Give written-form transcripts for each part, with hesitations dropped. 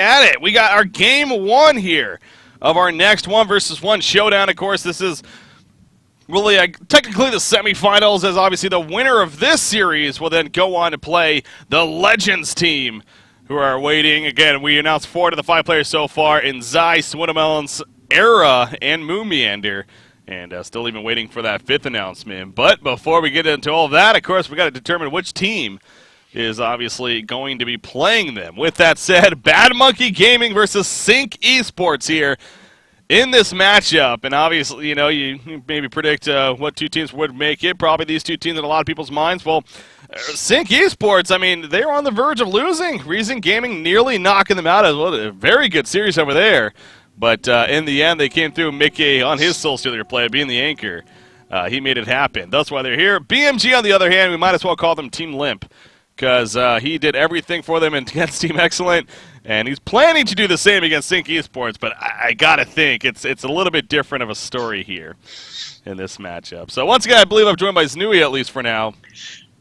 at it. We got our game one here of our next 1-versus-1 showdown. Of course, this is really technically the semifinals, as obviously the winner of this series will then go on to play the Legends team, who are waiting. Again, we announced 4 out of the 5 players so far in Zai, Swinnamelons, Era, and Moomeander. And still even waiting for that 5th announcement. But before we get into all of that, of course, we got to determine which team is obviously going to be playing them. With that said, Bad Monkey Gaming versus Sync Esports here in this matchup. And obviously, you know, you maybe predict what 2 teams would make it. Probably these 2 teams in a lot of people's minds. Well, Sync Esports, I mean, they're on the verge of losing. Reason Gaming nearly knocking them out as well. A very good series over there. But in the end, they came through. Micky on his Soul Stealer play, being the anchor. He made it happen. That's why they're here. BMG, on the other hand, we might as well call them Team Limp, because he did everything for them against Team Excellent, and he's planning to do the same against Sync Esports. But I gotta think it's a little bit different of a story here in this matchup. So once again, I believe I'm joined by Znui, at least for now.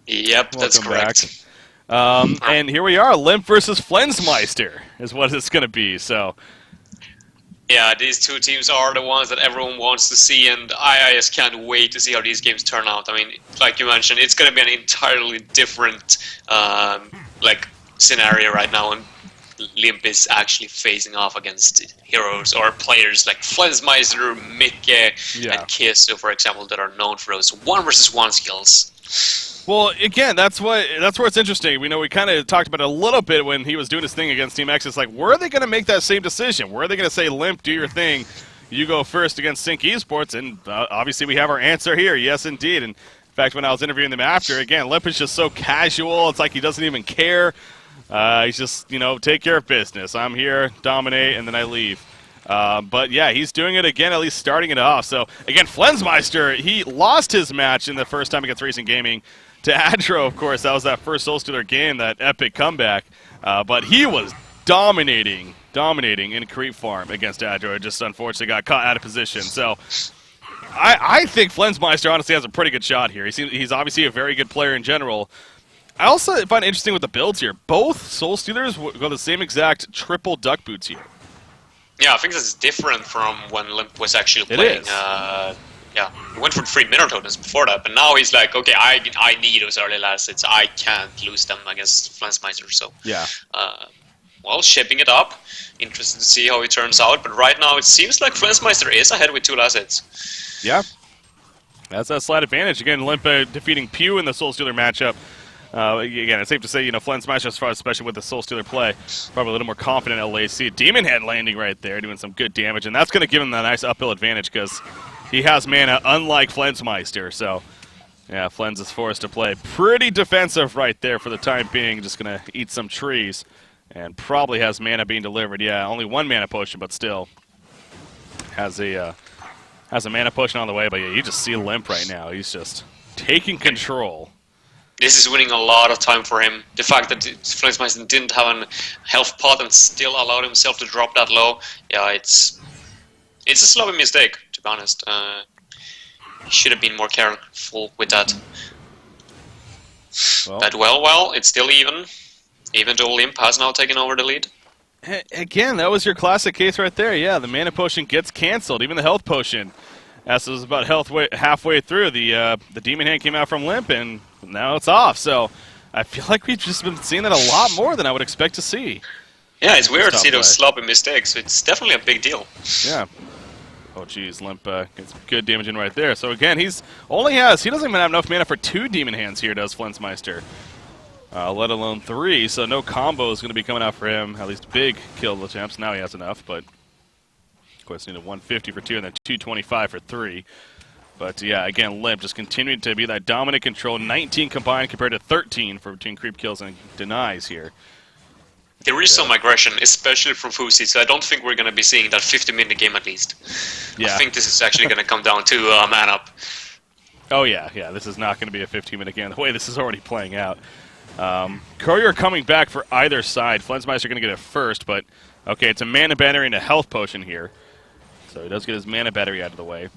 Yep, that's correct. And here we are, Limp versus Flensmeister is what it's going to be. So, yeah, these 2 teams are the ones that everyone wants to see, and I just can't wait to see how these games turn out. I mean, like you mentioned, it's going to be an entirely different scenario right now, and Limp is actually facing off against heroes or players like Flensmeister, Micky, and Kesu, for example, that are known for those 1-versus-1 skills. Well, again, that's where it's interesting. We know we kind of talked about it a little bit when he was doing his thing against Team X. It's like, where are they going to make that same decision? Where are they going to say, Limp, do your thing, you go first against Sync Esports? And obviously we have our answer here. Yes, indeed. And in fact, when I was interviewing them after, again, Limp is just so casual. It's like he doesn't even care. He's just, you know, take care of business. I'm here, dominate, and then I leave. But yeah, he's doing it again, at least starting it off. So again, Flensmeister, he lost his match in the first time against Racing Gaming to Adro, of course. That was that first Soul Stealer game, that epic comeback. But he was dominating in Creep Farm against Adro. It just unfortunately got caught out of position. So I think Flensmeister honestly has a pretty good shot here. He's obviously a very good player in general. I also find it interesting with the builds here. Both Soul Stealers go the same exact triple duck boots here. Yeah, I think this is different from when Limp was actually playing. Yeah, he went for 3 minor totems before that, but now he's like, okay, I need those early last hits. I can't lose them against Flensmeister. So yeah, well, shaping it up. Interested to see how it turns out. But right now, it seems like Flensmeister is ahead with 2 last hits. Yeah, that's that slight advantage. Again, Limp defeating Pew in the Soul Stealer matchup. Again, it's safe to say, you know, Flensmeister, as far as especially with the Soul Stealer play, probably a little more confident at LAC. Demon Head landing right there, doing some good damage, and that's going to give him that nice uphill advantage because he has mana, unlike Flensmeister. So, yeah, Flens is forced to play pretty defensive right there for the time being. Just going to eat some trees, and probably has mana being delivered. Yeah, only 1 mana potion, but still has a mana potion on the way. But yeah, you just see Limp right now. He's just taking control. This is winning a lot of time for him. The fact that Flensmeister didn't have a health pot and still allowed himself to drop that low, yeah, it's a sloppy mistake, to be honest. He should have been more careful with that. Well, it's still even though Limp has now taken over the lead. Again, that was your classic case right there. Yeah, the mana potion gets canceled, even the health potion. As it was about halfway through, the Demon Hand came out from Limp, and now it's off. So I feel like we've just been seeing that a lot more than I would expect to see. Yeah, it's weird to see those sloppy mistakes. It's definitely a big deal. Yeah. Oh, geez, Limp gets good damage in right there. So again, he doesn't even have enough mana for 2 Demon Hands here, does Flensmeister. Let alone 3, so no combo is going to be coming out for him. At least big kill attempts. Now he has enough, but of course needed 150 for 2 and then 225 for 3. But yeah, again, Limp just continuing to be that dominant control. 19 combined compared to 13 for between creep kills and denies here. There is some aggression, especially from Fuzy, so I don't think we're going to be seeing that 50-minute game at least. Yeah. I think this is actually going to come down to man up. Oh yeah, this is not going to be a 15-minute game. The way this is already playing out. Courier coming back for either side. Flensmeister going to get it first, but okay, it's a mana battery and a health potion here. So he does get his mana battery out of the way.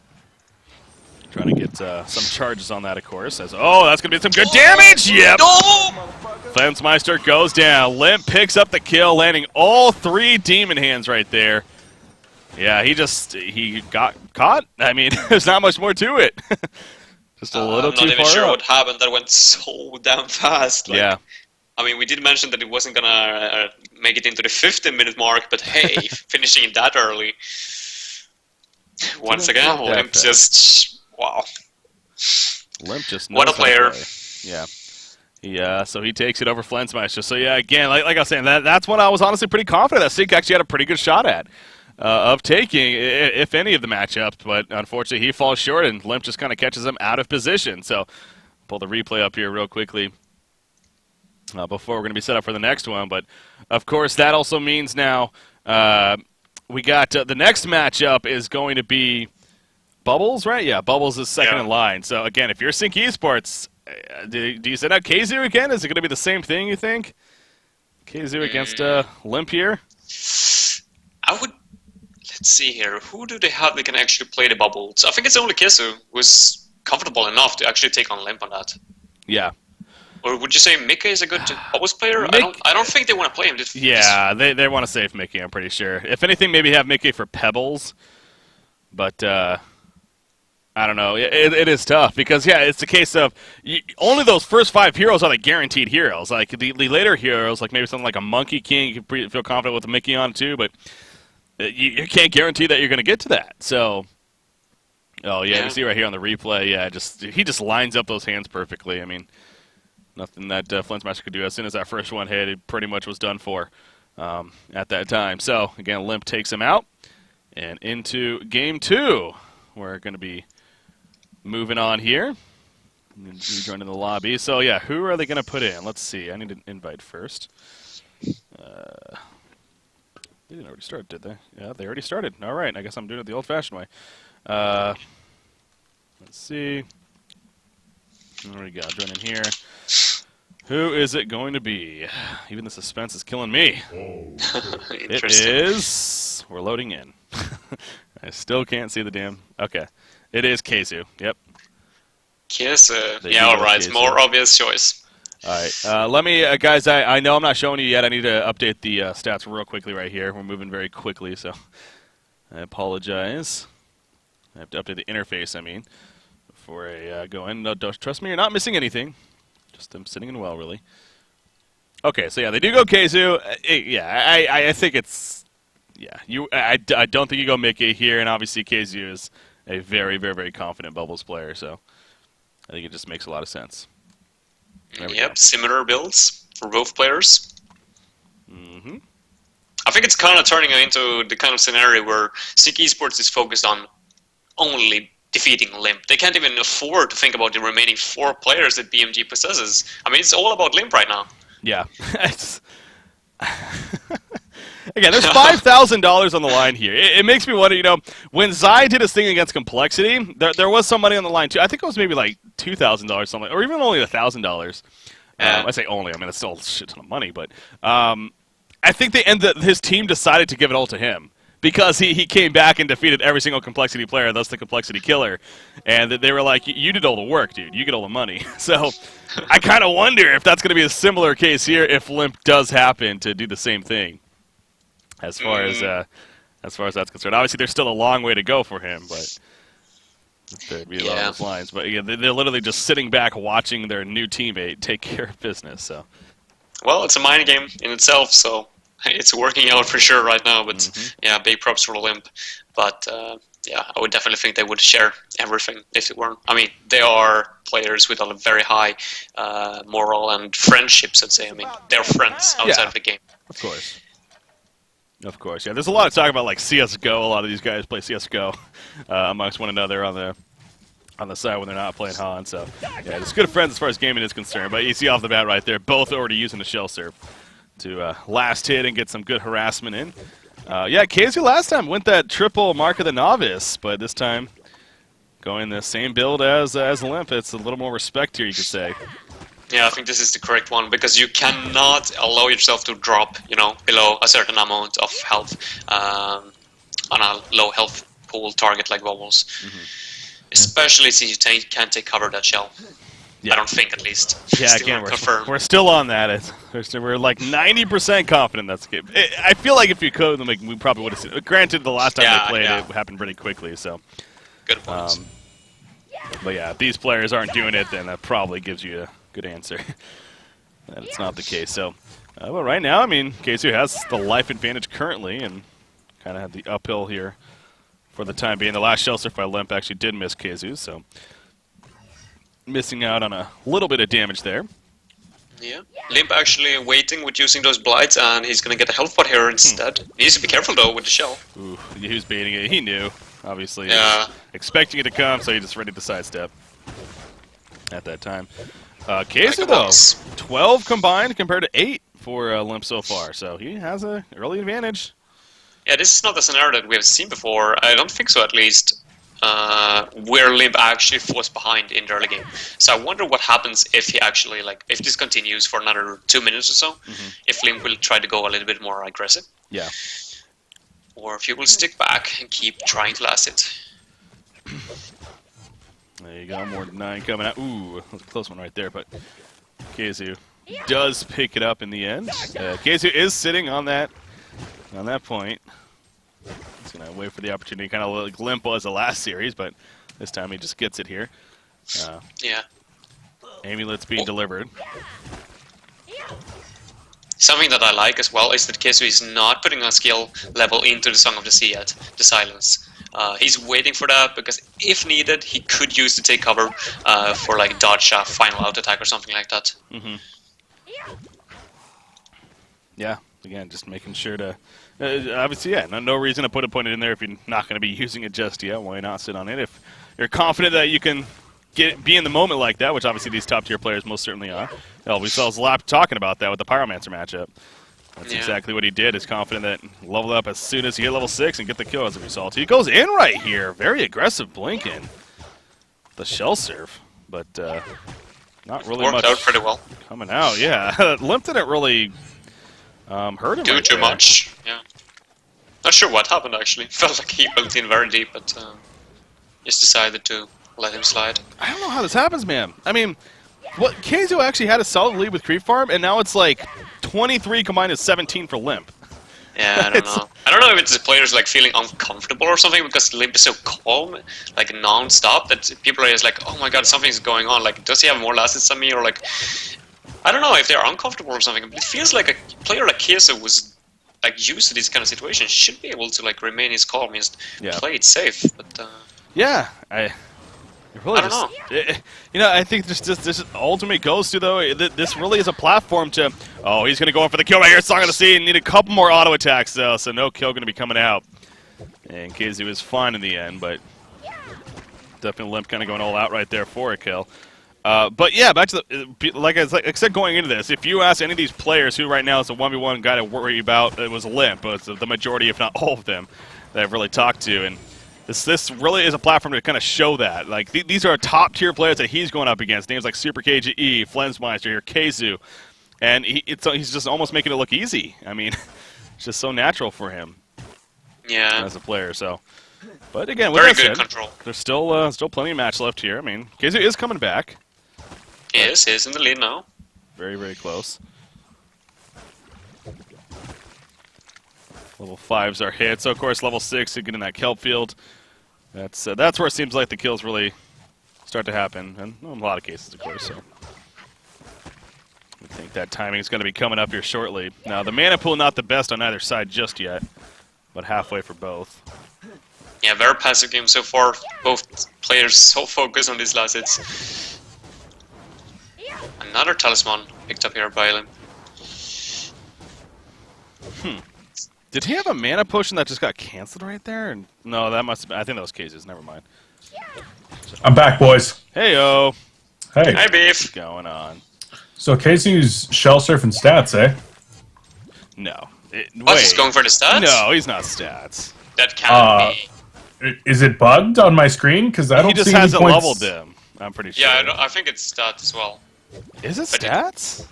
Trying to get some charges on that, of course. Oh, that's going to be some good damage! Yep! No! Flensmeister goes down. Limp picks up the kill, landing all 3 demon hands right there. Yeah, he got caught. I mean, there's not much more to it. Just a little too far I'm not even sure up. what happened. That went so damn fast. Like, yeah. I mean, we did mention that it wasn't gonna make it into the 15-minute mark, but hey, finishing it that early. Once again, Limp just wow. Limp just knows what a player. Yeah. Yeah, so he takes it over Flensmeister. So yeah, again, like I was saying, that's one I was honestly pretty confident that Sync actually had a pretty good shot at of taking, if any of the matchups. But unfortunately, he falls short, and Limp just kind of catches him out of position. So pull the replay up here real quickly before we're going to be set up for the next one. But of course, that also means now we got the next matchup is going to be Bubbles, right? Yeah, Bubbles is second in line. So again, if you're Sync Esports, do you send out Kesu again? Is it going to be the same thing, you think? Kesu against Limp here? I would... Let's see here. Who do they have that can actually play the Bubbles? I think it's only Kesu who's comfortable enough to actually take on Limp on that. Yeah. Or would you say Micky is a good Bubbles player? I don't think they want to play him. Yeah, they want to save Micky, I'm pretty sure. If anything, maybe have Micky for Pebbles. But... I don't know. It is tough because, yeah, it's a case of only those first 5 heroes are the guaranteed heroes. Like, the later heroes, like maybe something like a Monkey King, you can feel confident with a Micky on too, but you can't guarantee that you're going to get to that. So, you see right here on the replay, he just lines up those hands perfectly. I mean, nothing that Flensmeister could do. As soon as that first one hit, it pretty much was done for at that time. So, again, Limp takes him out, and into Game 2, we're going to be moving on here. You join in the lobby. So, yeah, who are they going to put in? Let's see. I need an invite first. They didn't already start, did they? Yeah, they already started. All right. I guess I'm doing it the old-fashioned way. Let's see. There we go. Join in here. Who is it going to be? Even the suspense is killing me. It is... We're loading in. I still can't see the damn... Okay. It is Kesu. Yep. Kesu. Yeah, alright. More obvious choice. Alright. Let me... guys, I know I'm not showing you yet. I need to update the stats real quickly right here. We're moving very quickly, so... I apologize. I have to update the interface, I mean, before I go in. No, don't, trust me, you're not missing anything. Just I'm sitting in well, really. Okay, so yeah, they do go Kesu. I think it's... Yeah, I don't think you go Micky here, and obviously Kesu is a very, very, very confident Bubbles player, so I think it just makes a lot of sense. Yep, similar builds for both players. Mm-hmm. I think it's kind of turning into the kind of scenario where Sync Esports is focused on only defeating Limp. They can't even afford to think about the remaining 4 players that BMG possesses. I mean, it's all about Limp right now. Yeah. Again, there's $5,000 on the line here. It makes me wonder, when Zai did his thing against Complexity, there was some money on the line, too. I think it was maybe like $2,000 something, or even only $1,000. I say only. I mean, it's still a shit ton of money, but I think his team decided to give it all to him because he came back and defeated every single Complexity player, thus the Complexity killer. And they were like, you did all the work, dude. You get all the money. So I kind of wonder if that's going to be a similar case here if Limp does happen to do the same thing. As far as that's concerned, obviously there's still a long way to go for him, but there'd be along those lines. But yeah, they're literally just sitting back watching their new teammate take care of business. So, well, it's a mind game in itself, so it's working out for sure right now. But yeah, big props for Limp. But yeah, I would definitely think they would share everything if it weren't. I mean, they are players with a very high moral and friendships. I'd say. I mean, they're friends outside of the game. Of course. Of course, yeah. There's a lot of talk about like CS:GO. A lot of these guys play CS:GO amongst one another on the side when they're not playing Han. So yeah, it's good friends as far as gaming is concerned. But you see off the bat right there, both already using the shell serve to last hit and get some good harassment in. Yeah, Kesu last time went that triple Mark of the Novice, but this time going the same build as Limp. It's a little more respect here, you could say. Yeah, I think this is the correct one, because you cannot allow yourself to drop, below a certain amount of health on a low health pool target like Bubbles. Especially since you can't take cover of that shell. I don't think, at least. Yeah, Still again, confirmed. we're still on that. We're like 90% confident that's the game. I feel like if you could, then we probably would have seen it. Granted, the last time they played it happened pretty quickly, so. Good point. But yeah, if these players aren't doing it, then that probably gives you a good answer. That it's not the case. So, but right now, I mean, Kesu has the life advantage currently, and kind of had the uphill here for the time being. The last shell surf by Limp actually did miss Kesu, so missing out on a little bit of damage there. Yeah, Limp actually waiting with using those blights, and he's gonna get a health pot here instead. He needs to be careful though with the shell. Ooh, he was baiting it. He knew, obviously. Yeah. Expecting it to come, so he just ready to sidestep at that time. Kesu, though, 12 combined compared to 8 for Limp so far, so he has an early advantage. Yeah, this is not a scenario that we have seen before. I don't think so, at least. Where Limp actually falls behind in the early game. So I wonder what happens if he actually, like, if this continues for another 2 minutes or so, if Limp will try to go a little bit more aggressive. Yeah. Or if he will stick back and keep trying to last it. There you go, more than 9 coming out. Ooh, that was a close one right there, but Kesu does pick it up in the end. Kesu is sitting on that point. He's going to wait for the opportunity, kind of like Limp was the last series, but this time he just gets it here. Yeah. Amulets being delivered. Something that I like as well is that Kesu is not putting a skill level into the Song of the Sea yet, the Silence. He's waiting for that because if needed, he could use to take cover for like dodge a final out attack or something like that. Yeah, again, just making sure to... obviously, yeah, no reason to put a point in there if you're not going to be using it just yet. Why not sit on it? If you're confident that you can be in the moment like that, which obviously these top-tier players most certainly are. Hell, we saw Zlap talking about that with the Pyromancer matchup. That's exactly what he did. Is confident that level up as soon as he hit level 6 and get the kill as a result. He goes in right here. Very aggressive blinking. The shell surf, but not really much out pretty well. coming out. Yeah, Limp didn't really hurt him. Do too much. Yeah. Not sure what happened actually. Felt like he went in very deep, but just decided to let him slide. I don't know how this happens, man. I mean, Kesu actually had a solid lead with creep farm, and now it's like 23 combined to 17 for Limp. Yeah, I don't know. I don't know if it's the players like feeling uncomfortable or something because Limp is so calm, like non-stop, that people are just like, oh my god, something's going on. Like, does he have more last hits than me? Or like, I don't know if they're uncomfortable or something. But it feels like a player like Kesu was like used to these kind of situations should be able to like remain his calm and just play it safe. But yeah, I really don't know. You know, I think this ultimately goes to, though, this really is a platform to, oh, he's going to go in for the kill right here. Song of the Sea, and need a couple more auto attacks, though, so no kill going to be coming out. And Kesu was fine in the end, but definitely Limp kind of going all out right there for a kill. But yeah, back to the, like I said going into this, if you ask any of these players who right now is a 1v1 guy to worry about, it was Limp, but it's the majority, if not all of them, that I've really talked to. And this really is a platform to kind of show that. Like, these are top-tier players that he's going up against. Names like Super KGE, Flensmeister, here, Kesu. And he's just almost making it look easy. I mean, it's just so natural for him as a player. So, but again, with very that good said, control. There's still plenty of match left here. I mean, Kesu is coming back. Yes, he's in the lead now. Very, very close. Level 5s are hit, so of course level 6 you get in that kelp field. That's where it seems like the kills really start to happen, and in a lot of cases, of course. So I think that timing is going to be coming up here shortly. Now the mana pool not the best on either side just yet, but halfway for both. Yeah, very passive game so far. Both players so focused on these last hits. Another talisman picked up here by Limp. Did he have a mana potion that just got canceled right there? And no, that must have been, I think that was Kesu's. Never mind. I'm back, boys. Hey-o. Hey. Hi, Beef. What's going on? So Kesu's shell surfing stats, eh? No. Oh, he's going for the stats? No, he's not stats. That can't be. Is it bugged on my screen? Because I don't He just see any has it points. leveled him. I'm pretty sure. Yeah, I think it's stats as well. Is it But stats?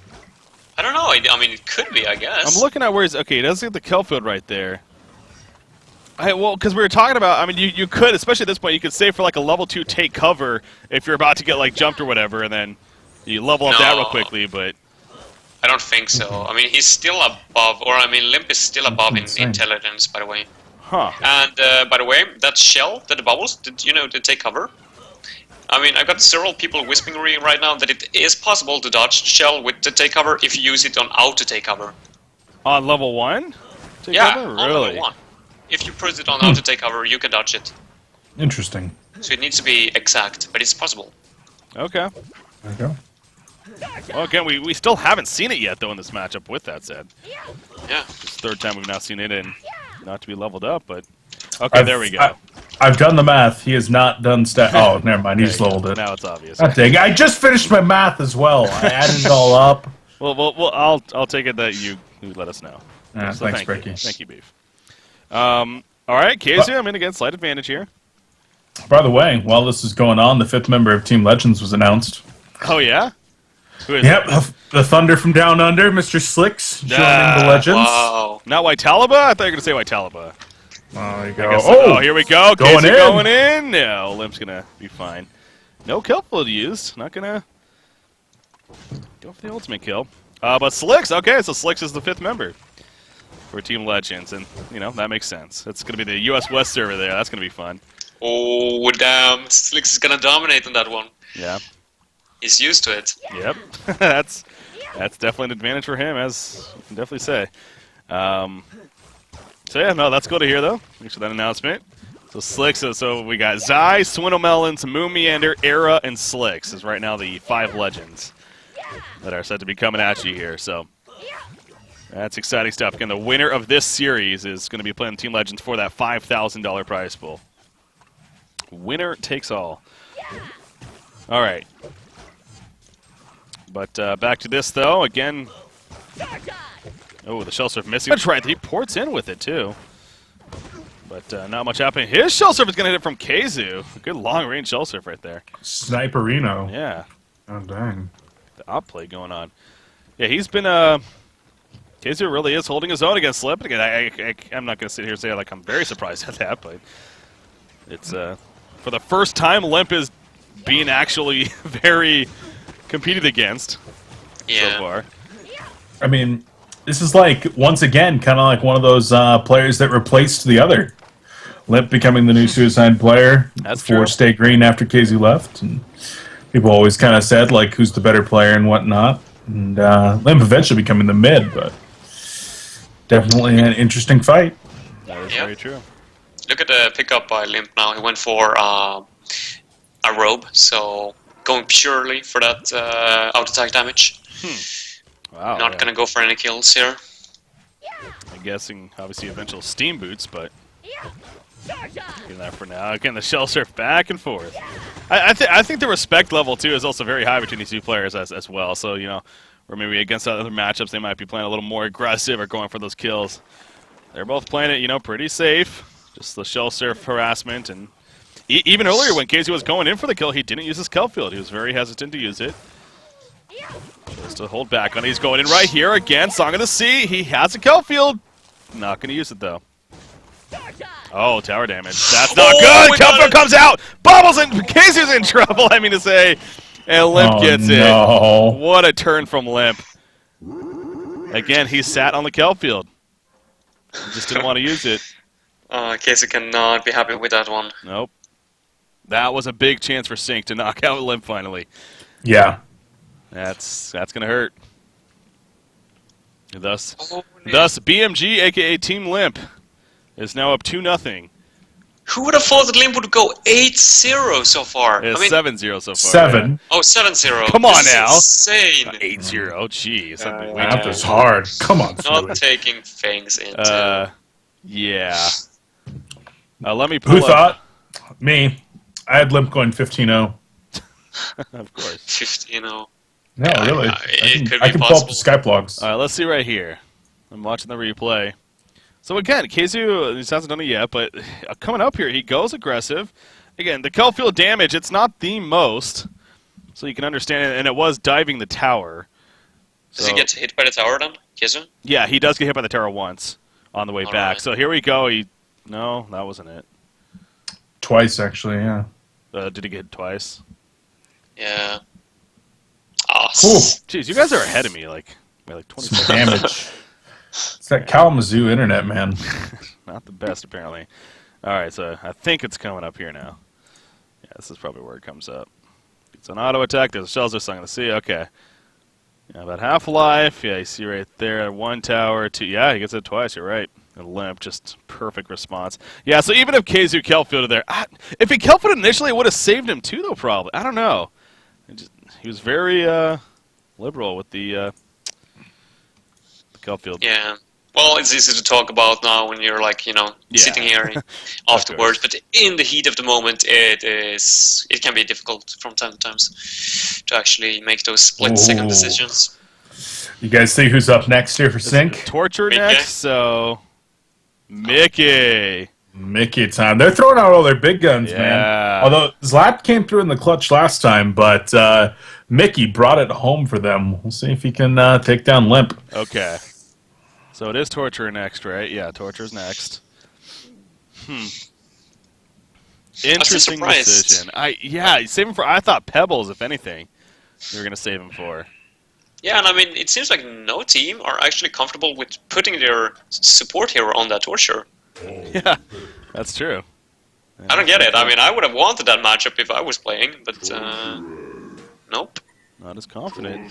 I don't know. I mean, it could be, I guess. I'm looking at where he's... Okay, he does get the kill field right there. Well, because we were talking about... I mean, you could, especially at this point, you could save for like a level 2 take cover if you're about to get like jumped or whatever, and then You level up that real quickly, but... I don't think so. I mean, he's still above, or I mean, Limp is still above in insane. intelligence, by the way. Huh. And by the way, that shell, that the bubbles, did you know to take cover? I mean, I've got several people whispering me right now that it is possible to dodge shell with the take cover if you use it on auto take cover. On level 1? Yeah, Cover? on Really? level 1. If you put it on auto take cover, you can dodge it. Interesting. So it needs to be exact, but it's possible. Okay. There you go. Well, again, we still haven't seen it yet, though, in this matchup, with that said. Yeah. It's the third time we've now seen it, and not to be leveled up, but... Okay, there we go. I've done the math. He has not done stat. Oh, never mind. He's leveled it. Now it's obvious. God dang, I just finished my math as well. I added it all up. Well, I'll take it that you let us know. Yeah, So thanks, thank Ricky. you. Thank you, Beef. All right, Kesu, I'm in again, slight advantage here. By the way, while this is going on, the 5th member of Team Legends was announced. Oh, yeah? Who is Yep, it? the Thunder from Down Under, Mr. Slicks, joining the Legends. Wow. Not Waitalaba? I thought you were going to say Waitalaba. There you go. Oh, here we go. Going Kesu in. going in. No, Limp's going to be fine. No kill field used. Not going to go for the ultimate kill. But Slicks, okay, so Slicks is the 5th member for Team Legends, and, you know, that makes sense. It's going to be the US West server there. That's going to be fun. Oh, damn. Slicks is gonna dominate on that one. Yeah. He's used to it. Yep. That's definitely an advantage for him, as you can definitely say. So, yeah, no, that's cool to hear, though. Thanks for that announcement. So, Slicks, so we got Zai, Swindlemelons, Moon Meander, Era, and Slicks is right now the 5 legends that are set to be coming at you here. So, that's exciting stuff. Again, the winner of this series is going to be playing Team Legends for that $5,000 prize pool. Winner takes all. All right. But back to this, though. Again. Oh, the shell surf missing. That's right. He ports in with it, too. But not much happening. His shell surf is going to hit it from Kesu. Good long-range shell surf right there. Sniperino. Yeah. Oh, dang. The op play going on. Yeah, he's been... Kesu really is holding his own against Slip. Again, I'm not going to sit here and say like I'm very surprised at that, but it's... for the first time, Limp is being actually very competed against so far. I mean, this is like, once again, kind of like one of those players that replaced the other. Limp becoming the new Suicide player. That's before true. Stay Green after KZ left. And people always kind of said, like, who's the better player and whatnot. And Limp eventually becoming the mid, but definitely an interesting fight. That is very true. Look at the pickup by Limp now. He went for a robe, so going purely for that out-attack damage. Wow. Not gonna go for any kills here. I'm guessing, obviously, eventual steam boots, but getting that for now. Again, the shell surf back and forth. I think the respect level, too, is also very high between these two players as well. So, you know, or maybe against other matchups, they might be playing a little more aggressive or going for those kills. They're both playing it, you know, pretty safe. Just the shell surf harassment. And even earlier when Kesu was going in for the kill, he didn't use his kill field. He was very hesitant to use it. Just to hold back on it. He's going in right here again. Song of the Sea. He has a kill field. Not going to use it, though. Oh, tower damage. That's not good. Kill field comes out. Bubbles and Kesu's in trouble, I mean to say. And Limp gets it. What a turn from Limp. Again, he sat on the kill field. He just didn't want to use it. Kesu cannot be happy with that one. Nope. That was a big chance for Sync to knock out Limp finally. Yeah. That's going to hurt. Thus, BMG, a.k.a. Team Limp, is now up 2-0. Who would have thought that Limp would go 8-0 so far? It's 7-0 so far. 7. Yeah. Oh, 7-0. Come on This is now. insane. 8-0. Jeez. That was hard. Come on, Not Philly. taking things into... Yeah. Let me pull Who up. thought? Me. I had Limp going 15-0. Of course. 15-0. No, Yeah, really. it could I be can pull up possible. the Skype logs. All right, let's see right here. I'm watching the replay. So again, Kesu, he hasn't done it yet, but coming up here, he goes aggressive. Again, the kill field damage, it's not the most, so you can understand it, and it was diving the tower. Does he get hit by the tower then, Kesu? Yeah, he does get hit by the tower once on the way All back. right. So here we go. No, that wasn't it. Twice, actually, yeah. Did he get hit twice? Yeah. Yes. Jeez, you guys are ahead of me, like, by like 20 Some seconds. damage. It's that Kalamazoo internet, man. Not the best, apparently. All right, so I think it's coming up here now. Yeah, this is probably where it comes up. It's an auto attack. There's a shells there, so I'm going to see. Okay. Yeah, about half life. Yeah, you see right there. 1 tower, 2. Yeah, he gets it twice. You're right. A Limp, just perfect response. Yeah, so even if Kesu Kelfielded there, if he Kelfielded initially, it would have saved him too, though, probably. I don't know. He was very liberal with the Kelfield. Yeah. Well, it's easy to talk about now when you're like, sitting here afterwards. But in the heat of the moment, it can be difficult from time to time to actually make those split-second decisions. You guys see who's up next here for Sync? Torture Micky. next, so Micky. Micky time. They're throwing out all their big guns, man. Although Zlap came through in the clutch last time, but Micky brought it home for them. We'll see if he can take down Limp. Okay. So it is Torture next, right? Yeah, Torture's next. Interesting decision. Save him for. I thought Pebbles, if anything, you were gonna save him for. Yeah, and I mean, it seems like no team are actually comfortable with putting their support hero on that Torture. Yeah, that's true. I don't get it. I mean, I would have wanted that matchup if I was playing, but nope. Not as confident.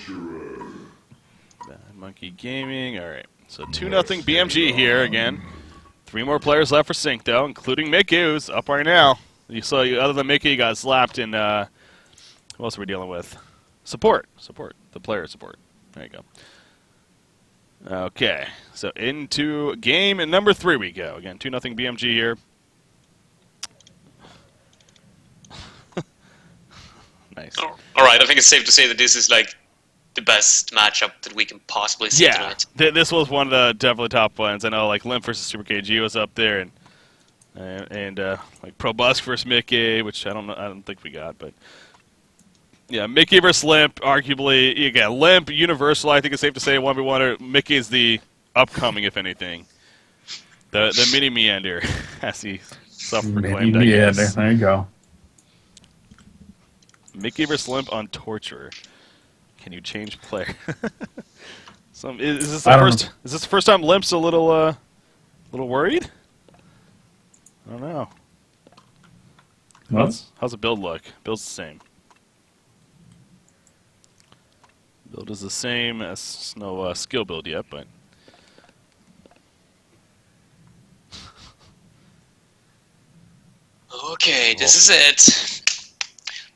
Bad Monkey Gaming. All right. So 2-0 BMG here again. 3 more players left for Sync, though, including Micky, who's up right now. You saw, other than Micky, you got slapped in, who else are we dealing with? Support. The player support. There you go. Okay. So into game number 3 we go. Again, 2-0 BMG here. Nice. All right, I think it's safe to say that this is like the best matchup that we can possibly see tonight. This was one of the definitely top ones. I know, like Limp versus Super KG was up there, and like Pro Busk versus Micky, which I don't think we got, but yeah, Micky versus Limp, arguably you got Limp Universal. I think it's safe to say 1v1. Micky is the upcoming, if anything, the mini meander as he self-proclaimed. Yeah, there you go. Micky versus Limp on Torture. Can you change player? Is this the first time Limp's a little worried? I don't know. How's the build look? Build's the same. Build is the same. As no skill build yet, but okay, this is it.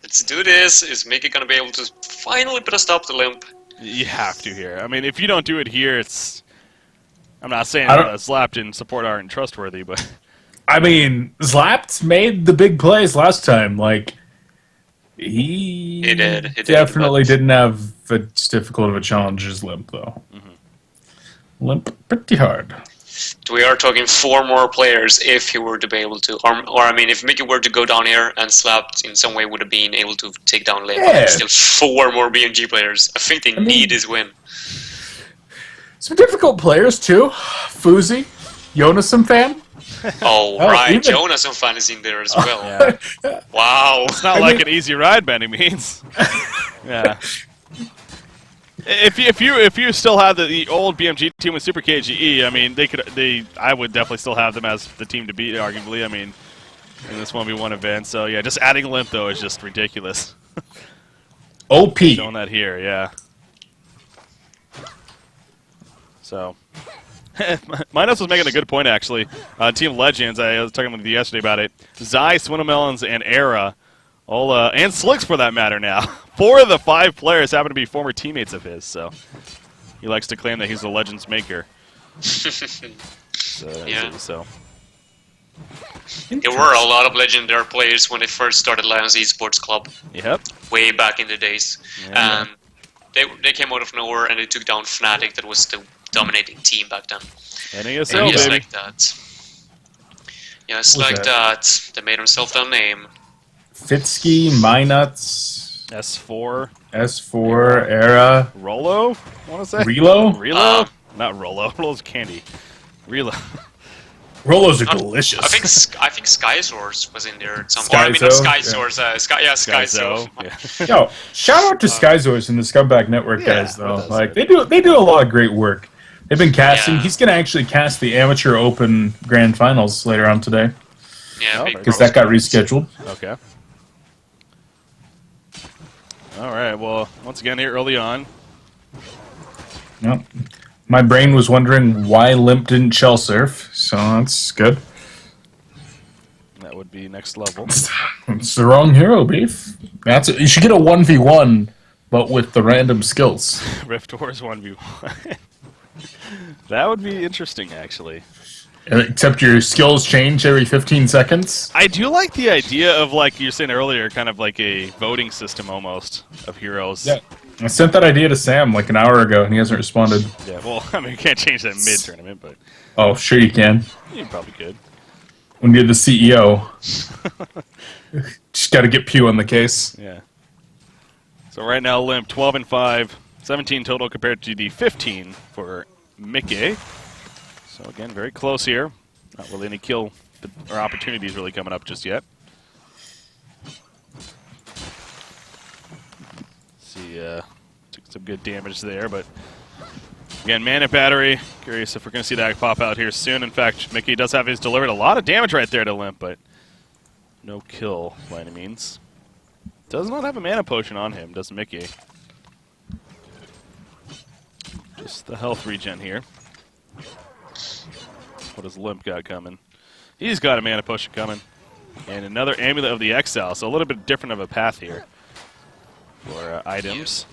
Let's do this. Is Micky gonna be able to finally put a stop to Limp? You have to here. I mean, if you don't do it here, it's. I'm not saying Slapped and support aren't trustworthy, but. I mean, Slapped made the big plays last time. Like, he definitely didn't have as difficult of a challenge as Limp, though. Limp pretty hard. We are talking 4 more players if he were to be able to, or I mean, if Micky were to go down here and Slapped in some way would have been able to take down Limp. Yeah. Still 4 more BMG players. I think they need this win. Some difficult players too. Fuzy, Jonas fan. Oh, right, Jonas fan is in there as well. Yeah. Wow. It's not an easy ride by any means. Yeah. If you still have the old BMG team with Super KGE, I mean I would definitely still have them as the team to beat, arguably. I mean, in this 1v1 event. So yeah, just adding Limp though is just ridiculous. OP. Showing that here, yeah. So Minos was making a good point actually. Team Legends, I was talking with you yesterday about it. Zai, Swinomelons, and Era, all and Slicks for that matter now. 4 of the 5 players happen to be former teammates of his, so he likes to claim that he's the Legends maker. Yeah. So. There were a lot of legendary players when they first started Lions Esports Club. Yep. Way back in the days. Yeah. And they came out of nowhere and they took down Fnatic, that was the dominating team back then. NASL, and just baby. like that. Yes, like that. They made themselves their name. Fitsky, Minuts. S4. Era. Rolo? I want to say. Relo? Relo? Not Rolo. Rolo's candy. Relo. Rolos are delicious. I think Sky Source was in there at some point. Sky I mean, not Sky Zo, Source. Sky Source. Yeah. Yo, shout out to Skyzors and the Scumbag Network guys, though. well, Like they do a lot of great work. They've been casting. Yeah. He's gonna actually cast the Amateur Open Grand Finals later on today Yeah, Oh, big because that got rescheduled. Okay. All right. Well, once again here early on. Yep. My brain was wondering why Limp didn't shell surf, so that's good. That would be next level. It's the wrong hero, Beef. You should get a 1v1, but with the random skills. Rift Wars 1v1. That would be interesting, actually. Except your skills change every 15 seconds. I do like the idea of, like you were saying earlier, kind of like a voting system almost of heroes. Yeah. I sent that idea to Sam like an hour ago, and he hasn't responded. Yeah, well, I mean, you can't change that mid-tournament, but Oh, sure you can. you probably could. When you're the CEO. Just got to get Pew on the case. Yeah. So right now, Limp 12-5, 17 total compared to the 15 for Micky. So again, very close here. Not really any kill or opportunities really coming up just yet. See, took some good damage there, but again, Mana Battery. Curious if we're going to see that pop out here soon. In fact, Micky does have his delivered a lot of damage right there to Limp, but no kill by any means. Does not have a mana potion on him, does Micky. Just the health regen here. What does Limp got coming? He's got a mana potion coming. And another Amulet of the Exile, so a little bit different of a path here for items.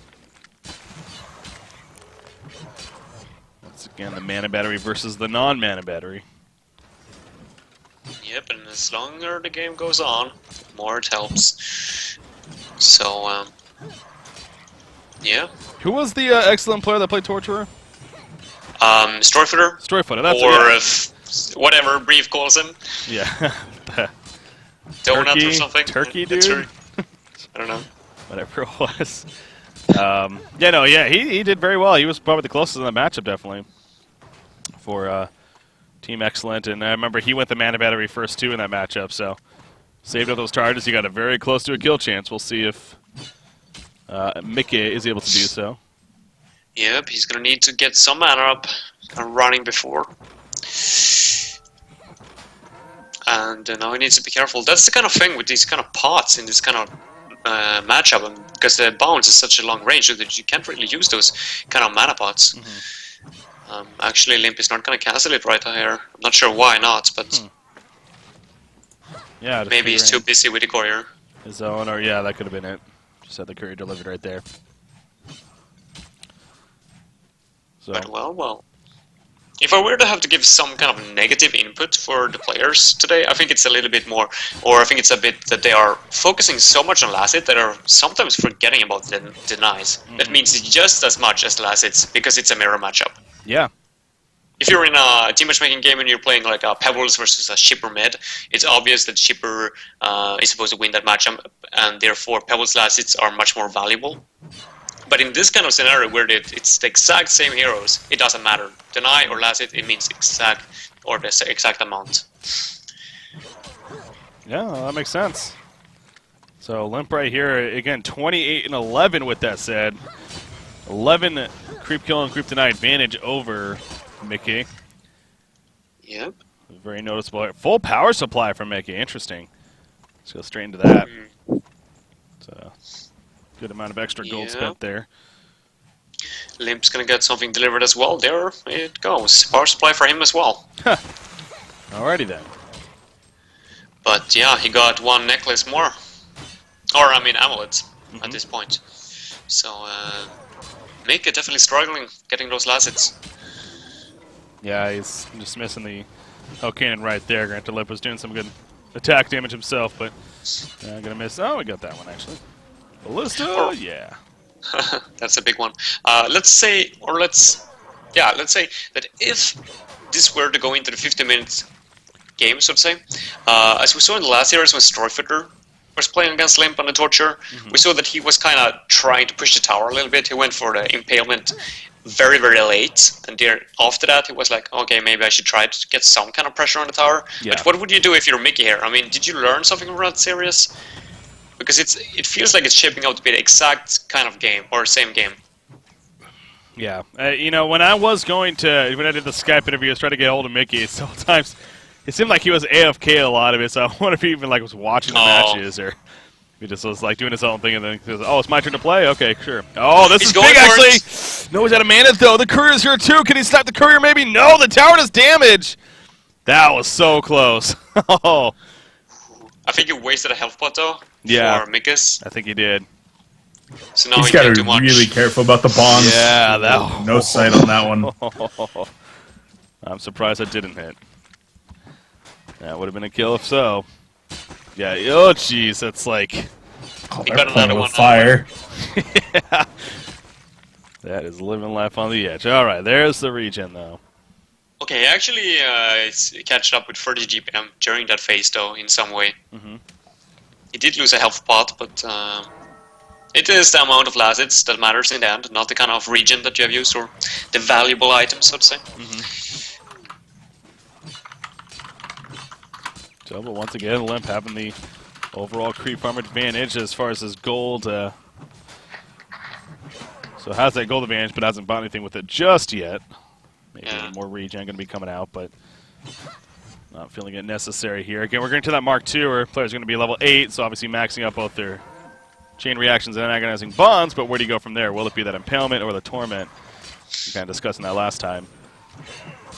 Once again, the Mana Battery versus the non-Mana Battery. Yep, and as longer the game goes on, the more it helps. So, yeah. Who was the excellent player that played Torturer? Storyfooter. Storyfooter, that's Or it. if whatever Brief calls him. Yeah. Donut Turkey? or something. Turkey The dude? I don't know. Whatever it was. He did very well. He was probably the closest in the matchup, definitely, for Team Excellent. And I remember he went the Mana Battery first, too, in that matchup, so saved up those charges. He got a very close to a kill chance. We'll see if Micky is able to do so. Yep, he's gonna need to get some mana up and running before. And now he needs to be careful. That's the kind of thing with these kind of pots in this kind of matchup, because the bounce is such a long range that you can't really use those kind of mana pots. Actually, Limp is not going to cancel it right here. I'm not sure why not, but Yeah, maybe he's too busy with the courier. His own, or yeah, that could have been it. Just had the courier delivered right there. So. But well. If I were to have to give some kind of negative input for the players today, I think it's a little bit more, or I think it's a bit that they are focusing so much on last hit that are sometimes forgetting about the denies. That means just as much as last hits, because it's a mirror matchup. Yeah. If you're in a team matchmaking game and you're playing like a Pebbles versus a Shipper mid, it's obvious that Shipper is supposed to win that matchup, and therefore Pebbles last hits are much more valuable. But in this kind of scenario where it's the exact same heroes, it doesn't matter. Deny or last hit, it means exact, or the exact amount. Yeah, that makes sense. So Limp right here, again, 28 and 11 with that said. 11 creep kill and creep deny advantage over Micky. Yep. Very noticeable. Full power supply from Micky. Interesting. Let's go straight into that. So, good amount of extra gold spent there. Limp's gonna get something delivered as well. There it goes. Power supply for him as well. Alrighty then. But yeah, he got one necklace more. Or, I mean, amulet at this point. So, Micky definitely struggling getting those last hits. Yeah, he's just missing the cannon right there. Granted, Limp was doing some good attack damage himself, but gonna miss. Oh, we got that one actually. Ballista, yeah. That's a big one. Let's say that if this were to go into the 50-minute game, so to say, as we saw in the last series when Storyfooter was playing against Limp on the Torture, we saw that he was kind of trying to push the tower a little bit. He went for the impalement very, very late. And there, after that, he was like, okay, maybe I should try to get some kind of pressure on the tower. Yeah. But what would you do if you're Micky here? I mean, did you learn something from that series? Because it feels like it's shaping out to be the exact kind of game, or same game. Yeah. You know, when I did the Skype interview, I was trying to get a hold of Micky. Sometimes it seemed like he was AFK a lot of it, so I wonder if he even like was watching the matches, or he just was like doing his own thing, and then he says, "Oh, it's my turn to play. Okay, sure." Oh, this is big actually. No, he's out of mana though. The courier's here too. Can he stop the courier? Maybe. No. The tower does damage. That was so close. Oh. I think he wasted a health pot though. Yeah. For Mickus. I think he did. So now He's he got can to do much. be really careful about the bonds. Yeah, that. No sight on that one. I'm surprised that didn't hit. That would have been a kill if so. Yeah. Oh, jeez. That's like. Oh, He they're got playing another with one. fire. Yeah. That is living life on the edge. All right. There's the regen, though. Okay, actually, it's catched up with 30 GPM during that phase, though, in some way. Mm-hmm. He did lose a health pot, but it is the amount of lacets that matters in the end, not the kind of regen that you have used, or the valuable items, so to say. Mm-hmm. So, but once again, Limp having the overall creep farm advantage as far as his gold. So has that gold advantage, but hasn't bought anything with it just yet. Maybe more regen going to be coming out, but not feeling it necessary here. Again, we're getting to that Mark II where players are going to be level 8, so obviously maxing up both their chain reactions and agonizing bonds, but where do you go from there? Will it be that Impalement or the Torment? We kind of discussing that last time.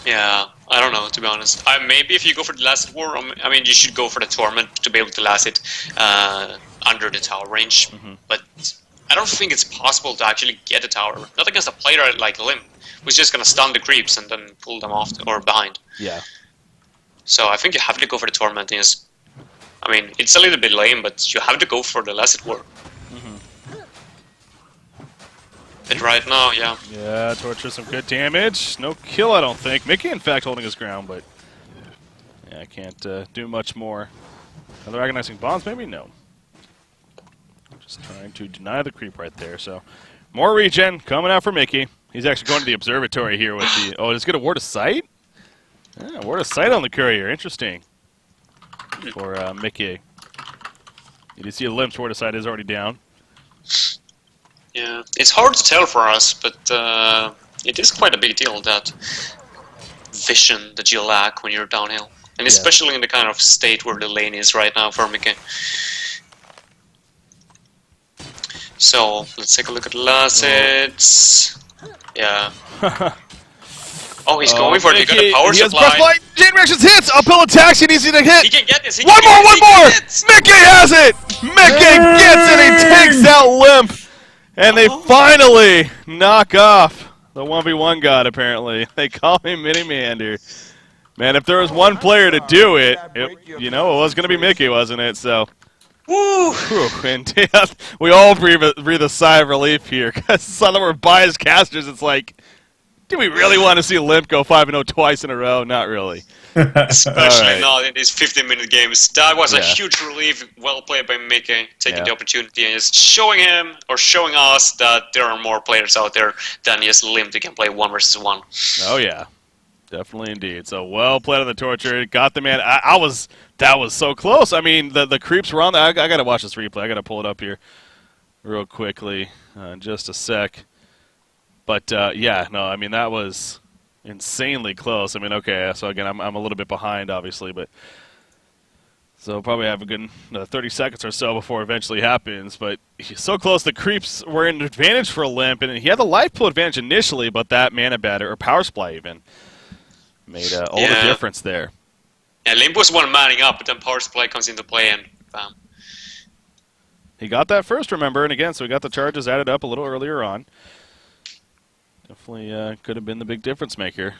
Yeah, I don't know, to be honest. Maybe if you go for the Last War, I mean, you should go for the Torment to be able to last it under the tower range. Mm-hmm. But I don't think it's possible to actually get a tower. Not against a player like Limp, who's just going to stun the creeps and then pull them off or behind. Yeah. So I think you have to go for the Torment. Yes. I mean, it's a little bit lame, but you have to go for the Last War. Mm-hmm. But right now, yeah. Yeah, Torture, some good damage. No kill, I don't think. Micky, in fact, holding his ground, but yeah, I can't do much more. Another agonizing bonds, maybe? No. Just trying to deny the creep right there. So more regen coming out for Micky. He's actually going to the observatory here with the... Oh, it's going to ward of sight? Yeah, ward of sight on the courier. Interesting. For Micky. You see a Limp's ward of sight is already down. Yeah, it's hard to tell for us, but it is quite a big deal, that vision that you lack when you're downhill. And especially in the kind of state where the lane is right now for Micky. So, let's take a look at the lacets. Yeah. Oh, he's going for it. He got a power supply. Chain reactions hits. Uphill attacks. He needs to hit. He can get this. One more. Micky has it. Micky gets it. He takes out Limp. And they finally knock off the 1v1 god, apparently. They call him Mini Mander. Man, if there was one player to do it, you know, it was going to be Micky, wasn't it? So, woo! And we all breathe a sigh of relief here. Because some of them were biased casters. It's like, do we really want to see Limp go 5-0 twice in a row? Not really. Especially not in these 15-minute games. That was a huge relief. Well played by Micky, taking the opportunity and just showing him, or showing us, that there are more players out there than just Limp who can play 1 versus 1. Oh, yeah. Definitely indeed. So well played on the Torture. Got the man. That was so close. I mean, the creeps were on there. I got to watch this replay. I got to pull it up here real quickly in just a sec. But, yeah, no, I mean, that was insanely close. I mean, okay, so again, I'm a little bit behind, obviously, but so probably have a good 30 seconds or so before it eventually happens. But he's so close. The creeps were an advantage for Limp, and he had the life pool advantage initially, but that mana batter, or power supply even, made all the difference there. Yeah, Limp was one manning up, but then power supply comes into play, and bam. He got that first, remember, and again, so he got the charges added up a little earlier on. Definitely could have been the big difference maker.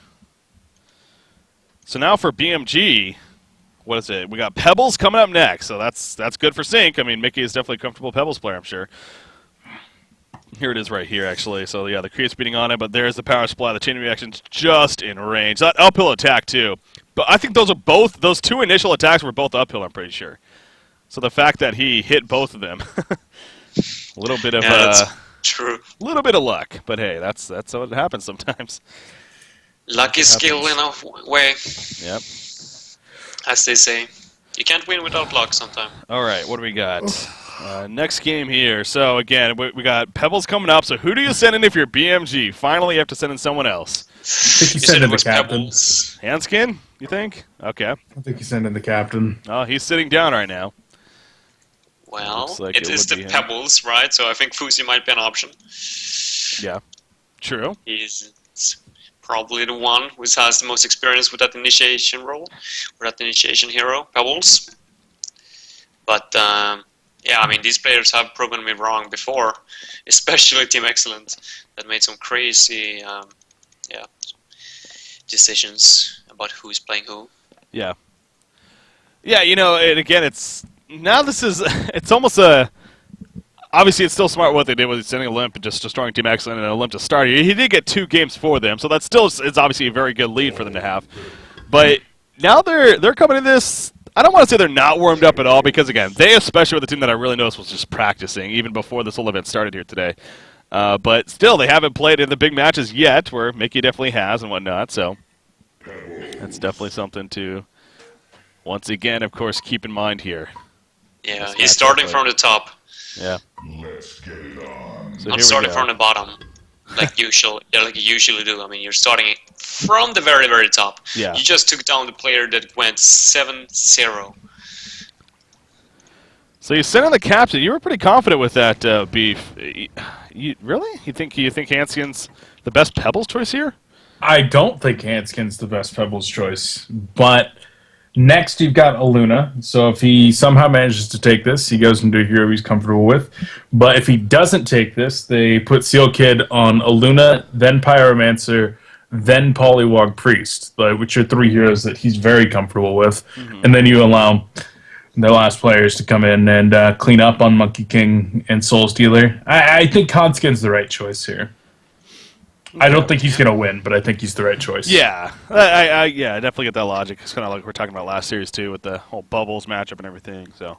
So now for BMG, what is it? We got Pebbles coming up next, so that's good for Sync. I mean, Micky is definitely a comfortable Pebbles player, I'm sure. Here it is right here, actually. So, yeah, the creep's beating on it, but there's the power supply. The chain reaction's just in range. That uphill attack, too. But I think those two initial attacks were both uphill, I'm pretty sure. So the fact that he hit both of them, a little bit of True. A little bit of luck, but hey, that's what happens sometimes. Luck is skill in a way. Yep. As they say. You can't win without luck sometimes. All right, what do we got? Next game here. So, again, we got Pebbles coming up. So, who do you send in if you're BMG? Finally, you have to send in someone else. I think you send in the captain. Pebbles. Hanskin, you think? Okay. I think you send in the captain. Oh, he's sitting down right now. Well, like it is the Pebbles, right? So I think Fuzy might be an option. Yeah, true. He's probably the one who has the most experience with that initiation role, or that initiation hero, Pebbles. But, yeah, I mean, these players have proven me wrong before, especially Team Excellent, that made some crazy decisions about who's playing who. Yeah. Yeah, you know, and again, it's almost a, obviously it's still smart what they did with sending a Limp and just destroying Team Excellent and a Limp to start. He did get 2 games for them, so that still is obviously a very good lead for them to have. But now they're coming in this, I don't want to say they're not warmed up at all, because again, they especially were the team that I really noticed was just practicing, even before this whole event started here today. But still, they haven't played in the big matches yet, where Micky definitely has and whatnot, so that's definitely something to, once again, of course, keep in mind here. Yeah, he's starting from the top. Yeah. Let's get it on. So Not here we starting go. from the bottom, like you usually do. I mean, you're starting from the very, very top. Yeah. You just took down the player that went 7-0. So you sent in the captain. You were pretty confident with that beef. Really? You think Hanskin's the best Pebbles choice here? I don't think Hanskin's the best Pebbles choice, but next you've got Aluna. So if he somehow manages to take this, he goes into a hero he's comfortable with. But if he doesn't take this, they put Seal Kid on Aluna, then Pyromancer, then Polywog Priest, which are 3 heroes that he's very comfortable with. Mm-hmm. And then you allow the last players to come in and clean up on Monkey King and Soul Stealer. I think Hanskin's the right choice here. I don't think he's going to win, but I think he's the right choice. Yeah, I definitely get that logic. It's kind of like we're talking about last series, too, with the whole Bubbles matchup and everything. So,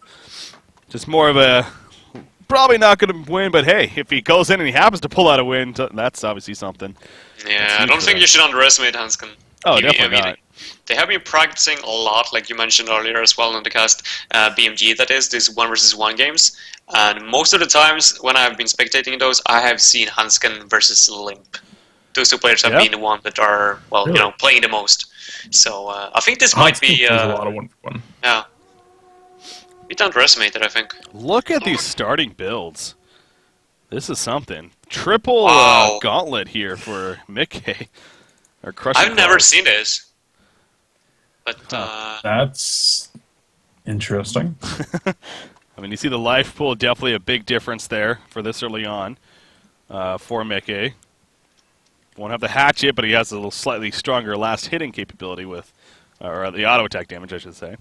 just more of a, probably not going to win, but hey, if he goes in and he happens to pull out a win, that's obviously something. Yeah, I don't think you should underestimate Hanskin. Oh, definitely not. They have been practicing a lot, like you mentioned earlier as well in the cast, BMG, that is, these 1v1 games. And most of the times when I have been spectating those, I have seen Hanskin versus Limp. Those 2 players have been the one that are, well, really? playing the most. So I think this might be a lot of 1v1. Yeah. Bit underestimated, I think. Look at these starting builds. This is something. Triple gauntlet here for Micky. I've never seen this. But that's interesting. I mean, you see the life pool, definitely a big difference there for this early on for Micky. Won't have the hatchet, but he has a little slightly stronger last hitting capability with, or the auto attack damage, I should say.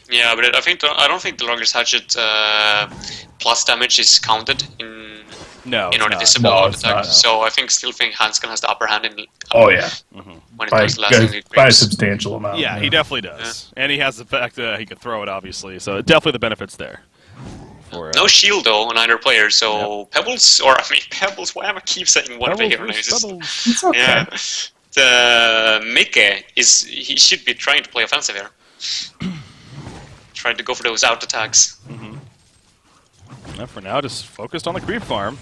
Yeah, but I don't think the longest hatchet plus damage is counted in order to disable auto attack. So I still think Hanskin has the upper hand in. Oh yeah. When it comes to last hitting by a substantial amount. Yeah, he definitely does, and he has the fact that he can throw it, obviously. So definitely the benefits there. No shield though on either player, so Pebbles, why am I keep saying one of the hero names? It's okay. Yeah. The Micky he should be trying to play offensive here. Trying to go for those out attacks. For now, just focused on the creep farm.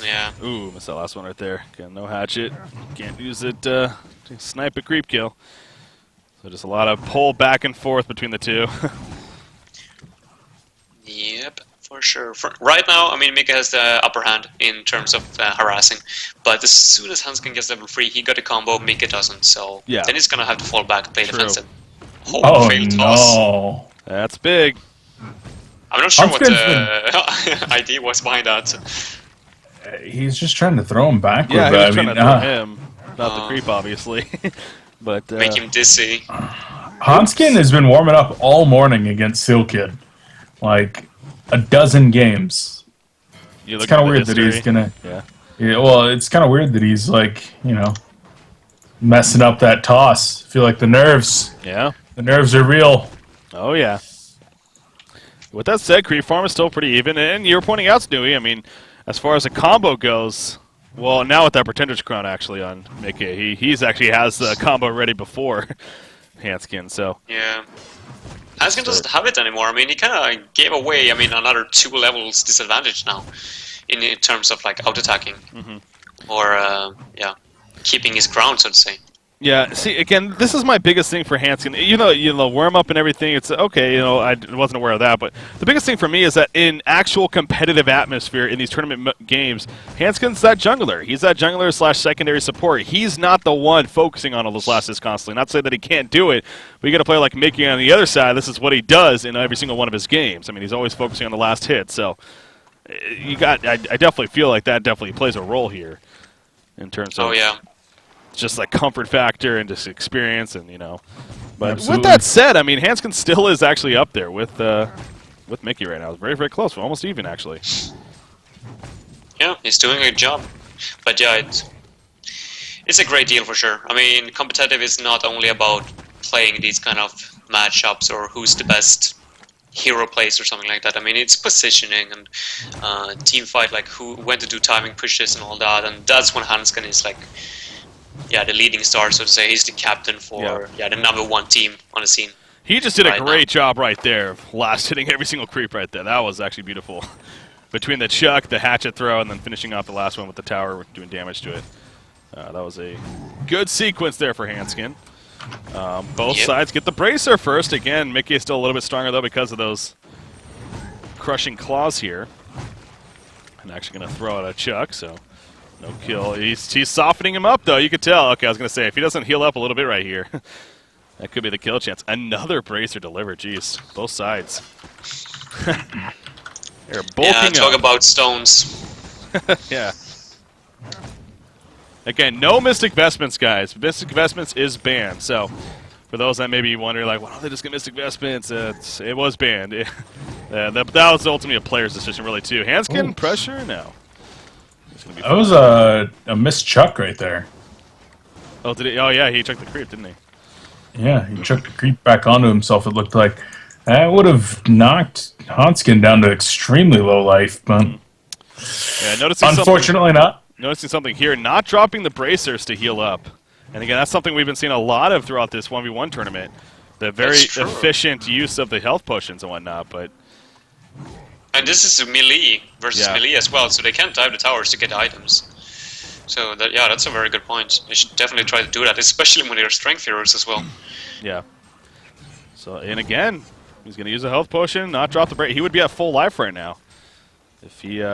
Yeah. Ooh, missed that last one right there. Again, no hatchet. Can't use it to snipe a creep kill. So just a lot of pull back and forth between the 2. Yep. For sure. Right now, I mean, Micky has the upper hand in terms of harassing, but as soon as Hanskin gets level 3, he got a combo, Micky doesn't, so then he's gonna have to fall back and play defensive. Failed toss. That's big. I'm not sure what the idea was behind that. He's just trying to throw him backward. Yeah, he was trying to throw him, not the creep, obviously. But make him dizzy. Hanskin has been warming up all morning against Seal Kid. Like, a dozen games. It's kind of weird that he's gonna... Yeah, well, it's kind of weird that he's, like, messing up that toss. I feel like the nerves... Yeah. The nerves are real. Oh, yeah. With that said, creep farm is still pretty even, and you were pointing out, Stewie, I mean, as far as a combo goes, well, now with that Pretender's Crown actually on Micky, he's actually has the combo ready before Hanskin, so... Yeah. Hanskin doesn't have it anymore. I mean, he kind of gave away, another 2 levels disadvantage now in terms of, like, out-attacking. Or, yeah, keeping his ground, so to say. Yeah, see, again, this is my biggest thing for Hanskin. You know, warm up and everything, it's okay, I wasn't aware of that, but the biggest thing for me is that in actual competitive atmosphere in these tournament games, Hanskin's that jungler. He's that jungler / secondary support. He's not the one focusing on all those last hits constantly. Not to say that he can't do it, but you got a player like Micky on the other side, this is what he does in every single one of his games. I mean, he's always focusing on the last hit, so I definitely feel like that definitely plays a role here in terms of... Oh, yeah. Just like comfort factor and just experience, and But Absolutely. with that said, I mean, Hanskin still is actually up there with Micky right now. It's very, very close. We're almost even, actually. Yeah, he's doing a good job. But yeah, it's a great deal for sure. I mean, competitive is not only about playing these kind of matchups or who's the best hero plays or something like that. I mean, it's positioning and team fight, like when to do timing pushes and all that. And that's when Hanskin is like... Yeah, the leading star, so to say. He's the captain for the #1 team on the scene. He just did a great job right there, last hitting every single creep right there. That was actually beautiful. Between the chuck, the hatchet throw, and then finishing off the last one with the tower, doing damage to it. That was a good sequence there for Hanskin. Both sides get the bracer first. Again, Micky is still a little bit stronger, though, because of those crushing claws here. I'm actually going to throw out a chuck, so... No kill. He's softening him up, though. You could tell. Okay, I was going to say, if he doesn't heal up a little bit right here, that could be the kill chance. Another bracer delivered. Jeez. Both sides. They're bulking talk up. about stones. Yeah. Again, no Mystic Vestments, guys. Mystic Vestments is banned. So, for those that maybe wonder, like, why don't they just get Mystic Vestments? It was banned. That was ultimately a player's decision, really, too. Hanskin, pressure? No. That was a missed chuck right there. Oh, did he? Oh, yeah, he chucked the creep, didn't he? Yeah, he chucked the creep back onto himself, it looked like. That would have knocked Hanskin down to extremely low life, but... Yeah, noticing unfortunately not. Noticing something here, not dropping the bracers to heal up. And again, that's something we've been seeing a lot of throughout this 1v1 tournament. The very efficient use of the health potions and whatnot, but... And this is a melee versus melee as well, so they can't dive the towers to get items. So that's a very good point. They should definitely try to do that, especially when they're strength heroes as well. Yeah. So, and again, he's going to use a health potion, not drop the break. He would be at full life right now. If he,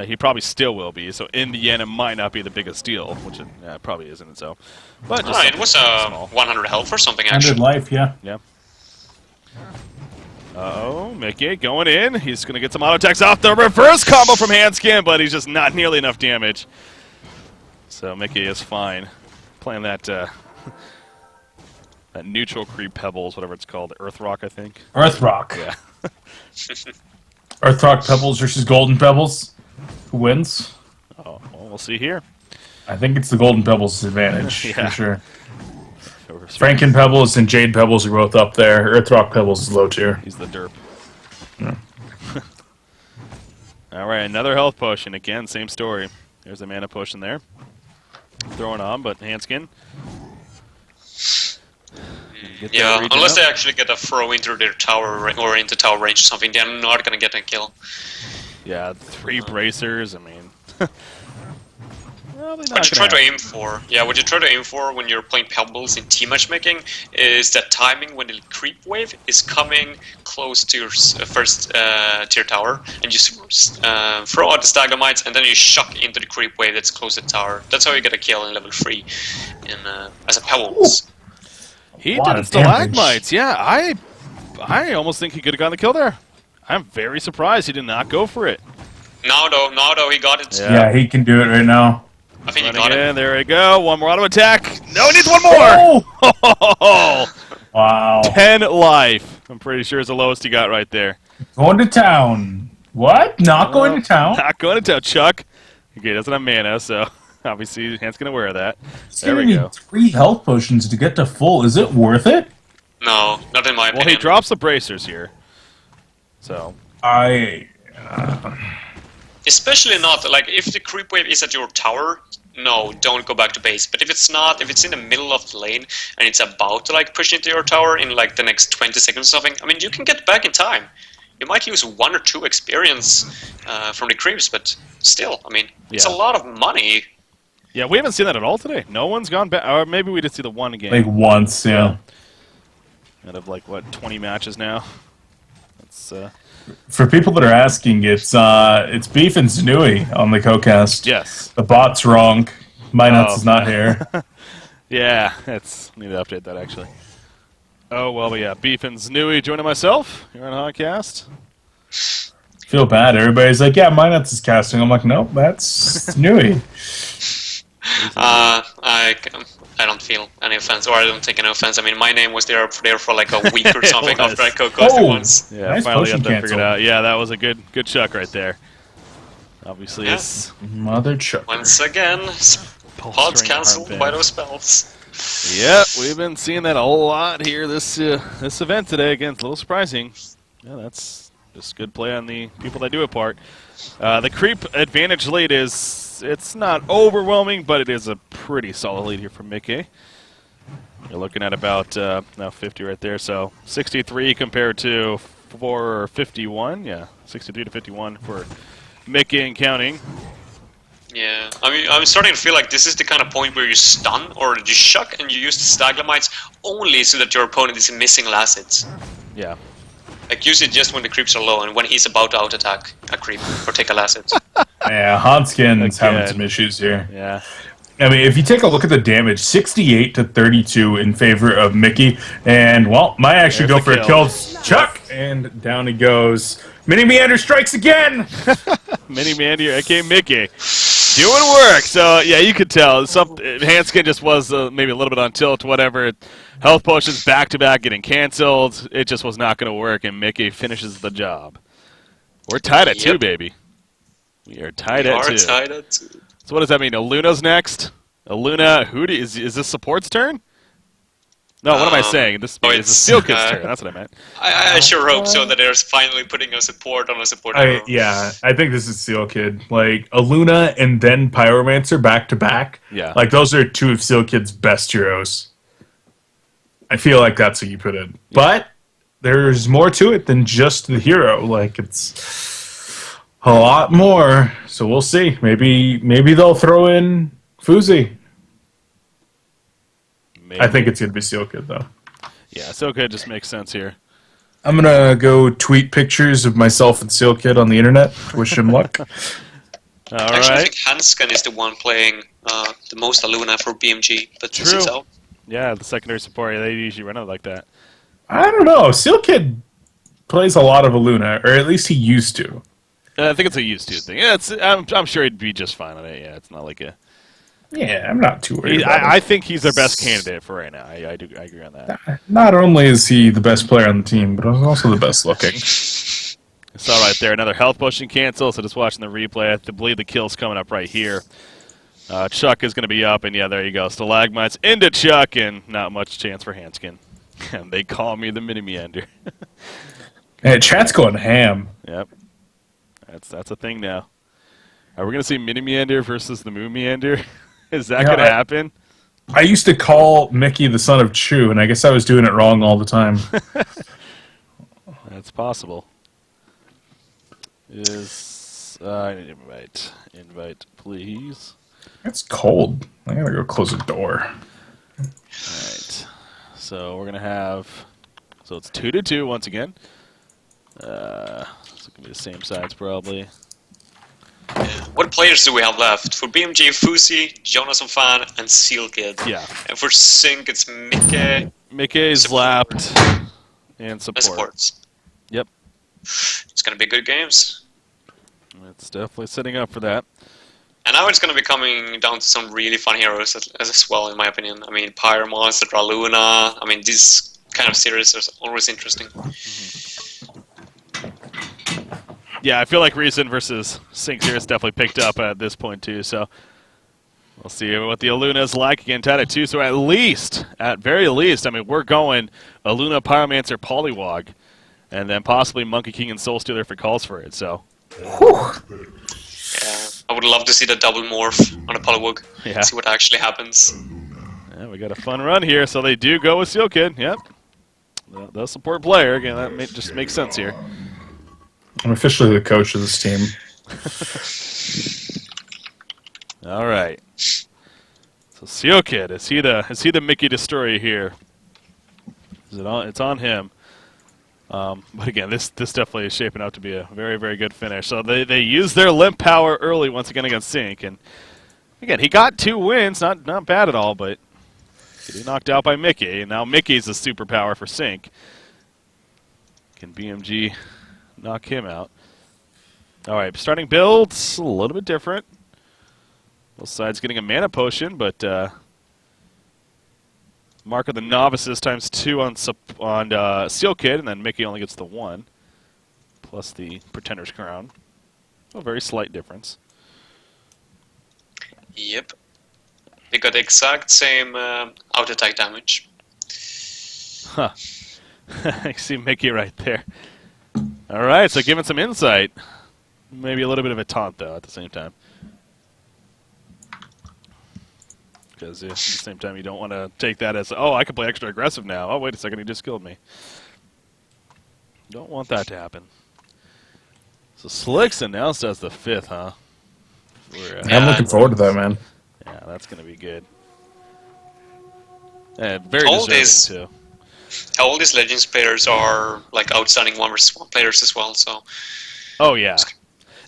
he probably still will be. So in the end, it might not be the biggest deal, which it probably isn't. So, but just it was 100 health or something. 100 Actually, life, yeah. Yeah. Uh-oh, Micky going in. He's going to get some auto attacks off the reverse combo from Hanskin, but he's just not nearly enough damage. So Micky is fine. Playing that that neutral creep pebbles, whatever it's called. Earth Rock, I think. Earth Rock. Yeah. Earth Rock Pebbles versus Golden Pebbles. Who wins? Oh, well, we'll see here. I think it's the Golden Pebbles' advantage, Yeah. for sure. Franken Pebbles and Jade Pebbles are both up there. Earth Rock Pebbles is low tier. He's the derp. Yeah. All right, another health potion. Again, same story. There's a mana potion there. Throwing on, but Hanskin. Yeah, unless they actually get a throw into their tower or into tower range or something, they're not going to get a kill. Yeah, 3 bracers. I mean, well, what you try to aim for, what you try to aim for when you're playing Pebbles in team matchmaking is that timing when the creep wave is coming close to your first tier tower, and you throw out the stalagmites, and then you shock into the creep wave that's close to the tower. That's how you get a kill in level 3 as a Pebbles. He did stalagmites. Yeah, I almost think he could have gotten the kill there. I'm very surprised he did not go for it. Now though, he got it. Yeah, he can do it right now. I think he got it. There we go. One more auto attack. No, he needs one more. Oh! Wow. 10 life. I'm pretty sure is the lowest he got right there. Going to town. What? Not going to town? Not going to town, Chuck. Okay, he doesn't have mana, so obviously Hanskin aware of that. There we go. 3 health potions to get to full. Is it worth it? No, not in my opinion. Well, he drops the bracers here. So. Especially not, like, if the creep wave is at your tower, no, don't go back to base. But if it's not, if it's in the middle of the lane, and it's about to, like, push into your tower in, like, the next 20 seconds or something, I mean, you can get back in time. You might lose 1 or 2 experience from the creeps, but still, I mean, it's a lot of money. Yeah, we haven't seen that at all today. No one's gone back. Or maybe we did see the one game. Like once, yeah. Out of, like, what, 20 matches now? That's, For people that are asking, it's Beef and Znui on the co-cast. yes. The bot's wrong. My nuts is not here. Yeah, need to update that, actually. Oh, well, but yeah, Beef and Znui joining myself here on HoNcast. Feel bad. Everybody's like, yeah, my nuts is casting. I'm like, nope, that's Znui. I don't feel any offense, or I don't take any offense. I mean, my name was there for like a week or something after I co-casted once. Yeah, nice finally got potion that figured cancel. out. Yeah, that was a good chuck right there. Obviously, it's Mother chuck. Once again, pods cancelled by those spells. Yeah, we've been seeing that a whole lot here this event today. Again, it's a little surprising. Yeah, that's just good play on the people that do it part. The creep advantage lead it's not overwhelming, but it is a pretty solid lead here from Micky. You're looking at about now 50 right there, so 63 compared to 451. Yeah, 63 to 51 for Micky and counting. Yeah, I mean, I'm starting to feel like this is the kind of point where you stun or you shuck and you use the Staglamites only so that your opponent is missing last hits. Yeah. Like, use it just when the creeps are low and when he's about to out-attack a creep or take a last hit. Yeah, Hanskin's having Again. some issues here. Yeah. I mean, if you take a look at the damage, 68 to 32 in favor of Micky, and well, might actually There's go the for kill. a kill. Chuck, and down he goes. Mini Meander strikes again. Mini Mandy, aka Micky, doing work. So yeah, you could tell. Hanskin just was maybe a little bit on tilt, whatever. Health potions back to back getting canceled. It just was not going to work, and Micky finishes the job. We're tied at 2, baby. We are tied at 2. Tied at 2. So what does that mean? Aluna's next. Aluna, is this support's turn? No, what am I saying? This is it's, Steel Kid's turn. That's what I meant. I sure hope so that they're finally putting a support on a support hero. Yeah, I think this is Steel Kid. Like, Aluna and then Pyromancer back to back. Yeah. Like, those are 2 of Steel Kid's best heroes. I feel like that's what you put in. But there's more to it than just the hero. Like, it's a lot more. So we'll see. Maybe they'll throw in Fuzy. Maybe. I think it's going to be Steel Kid, though. Yeah, so good. Just makes sense here. I'm going to go tweet pictures of myself and Steel Kid on the internet. Wish him luck. All Actually, I right. think Hanskin is the one playing the most Aluna for BMG, but this is out. Yeah, the secondary support. Yeah, they usually run it like that. I don't know. Steel Kid plays a lot of Aluna, or at least he used to. I think it's a used to thing. Yeah, I'm sure he'd be just fine on it. Yeah, it's not like a. Yeah, I'm not too worried about I it. think he's their best candidate for right now. I agree on that. Not only is he the best player on the team, but he's also the best looking. I saw right there another health potion cancel. So just watching the replay, I believe the kill's coming up right here. Chuck is going to be up, and yeah, there you go. Stalagmites into Chuck, and not much chance for Hanskin. And they call me the Mini Meander. Hey, chat's going ham. Yep, that's a thing now. Are we going to see Mini Meander versus the Moon Meander? Is that going to happen? I used to call Micky the son of Chu, and I guess I was doing it wrong all the time. That's possible. I need to invite, please. It's cold. I gotta go close the door. Alright. So we're gonna have it's 2-2 once again. So it's gonna be the same sides probably. What players do we have left? For BMG, Fuzy, Jonas and Fan, and Seal Kid. Yeah. And for Sync, it's Micky. Mickey's lapped and support. Supports. Yep. It's gonna be good games. It's definitely setting up for that. And now it's going to be coming down to some really fun heroes as well, in my opinion. I mean, Pyromonster, Luna. I mean, this kind of series is always interesting. Yeah, I feel like Reason versus Sync here is definitely picked up at this point too. So we'll see what the Aluna's like again. Tied at 2. So at very least, I mean, we're going Aluna, Pyromancer, Polywog, and then possibly Monkey King and Soul Stealer if it calls for it. So. Whew. Yeah, I would love to see the double morph on a Polywog. Yeah. See what actually happens. Yeah, we got a fun run here, so they do go with Seal Kid. Yep. The support player. Again, that just makes sense here. I'm officially the coach of this team. All right. So Seal Kid, is he the Micky destroyer here? It's on him. But again, this definitely is shaping up to be a very, very good finish. So they use their Limp power early once again against Sync, and again he got 2 wins, not bad at all, but getting knocked out by Micky, and now Mickey's a superpower for Sync. Can BMG knock him out? All right, starting builds a little bit different. Both sides getting a mana potion, but Mark of the Novices times 2 on Seal Kid, and then Micky only gets the 1, plus the Pretender's Crown. A very slight difference. Yep. They got the exact same out attack damage. Huh. I see Micky right there. All right, so giving some insight. Maybe a little bit of a taunt, though, at the same time. Because at the same time, you don't want to take that as, oh, I can play extra aggressive now. Oh, wait a second, he just killed me. Don't want that to happen. So Slick's announced as the 5th, huh? I'm looking forward to that, man. Yeah, that's going to be good. And very deserving, too. All these Legends players are like outstanding 1v1 players as well, so... Oh, yeah.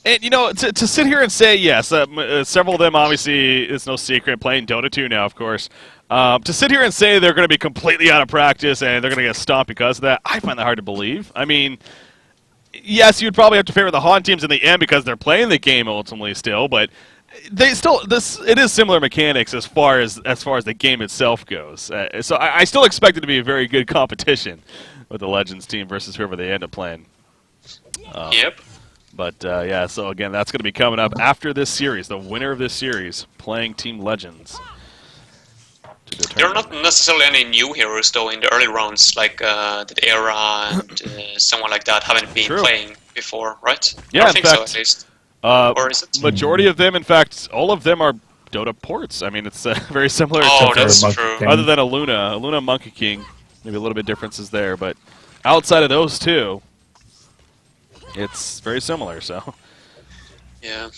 And, you know, to sit here and say, yes, several of them, obviously, it's no secret, playing Dota 2 now, of course. To sit here and say they're going to be completely out of practice and they're going to get stomped because of that, I find that hard to believe. I mean, yes, you'd probably have to favor the HoN teams in the end because they're playing the game ultimately still, but they still it is similar mechanics as far as the game itself goes. So I still expect it to be a very good competition with the Legends team versus whoever they end up playing. Yep. But, yeah, so again, that's going to be coming up after this series. The winner of this series playing Team Legends. There are not necessarily any new heroes, though, in the early rounds, like the Era and someone like that haven't been playing before, right? Yeah, I think so, at least. Or is it? Majority of them, in fact, all of them are Dota ports. I mean, it's very similar. Oh, that's true. Other than a Luna Monkey King, maybe a little bit differences there. But outside of those two, it's very similar, so. Yeah.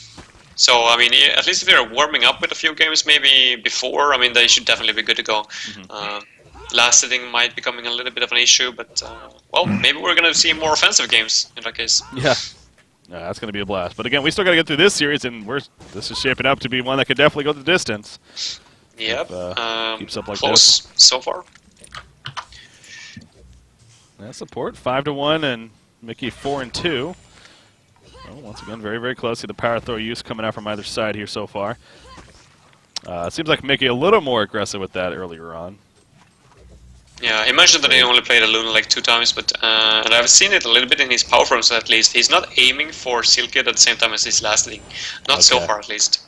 So, I mean, at least if they're warming up with a few games maybe before, I mean, they should definitely be good to go. Last hitting might be becoming a little bit of an issue, but, well, maybe we're going to see more offensive games in that case. Yeah. No, that's going to be a blast. But again, we still got to get through this series, and this is shaping up to be one that could definitely go the distance. Yep. If, keeps up like close this. So far. That support, 5-1, and Micky 4-2. Well, once again, very, very close to the power throw use coming out from either side here so far. It seems like Micky a little more aggressive with that earlier on. Yeah, he mentioned that he only played a Luna like 2 times, but and I've seen it a little bit in his power forms at least. He's not aiming for Seal Kid at the same time as his last hitting. Not so far, at least.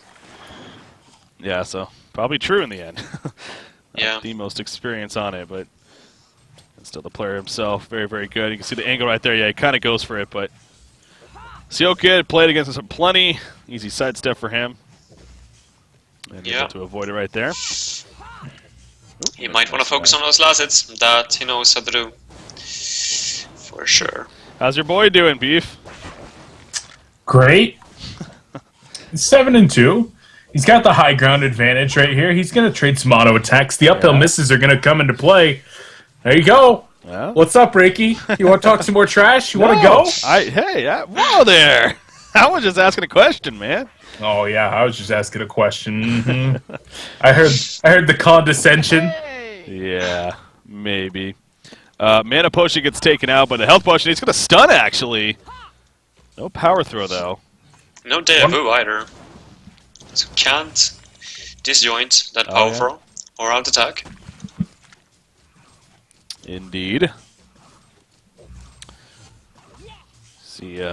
Yeah, so probably true in the end. Yeah. The most experience on it, but still the player himself, very, very good. You can see the angle right there. Yeah, he kind of goes for it, but Seal Kid played against us plenty. Easy sidestep for him. And able to avoid it right there. He might want to focus on those last hits. That he knows how to do. For sure. How's your boy doing, Beef? Great. 7-2. He's got the high ground advantage right here. He's going to trade some auto attacks. The uphill misses are going to come into play. There you go. Yeah. What's up, Reiki? You want to talk some more trash? You want to go? Whoa there. I was just asking a question, man. Oh yeah, I was just asking a question. I heard the condescension. Yeah, maybe. Mana potion gets taken out, but the health potion, he's going to stun, actually. No power throw, though. No deja vu either. So can't disjoint that power throw or out attack. Indeed. See,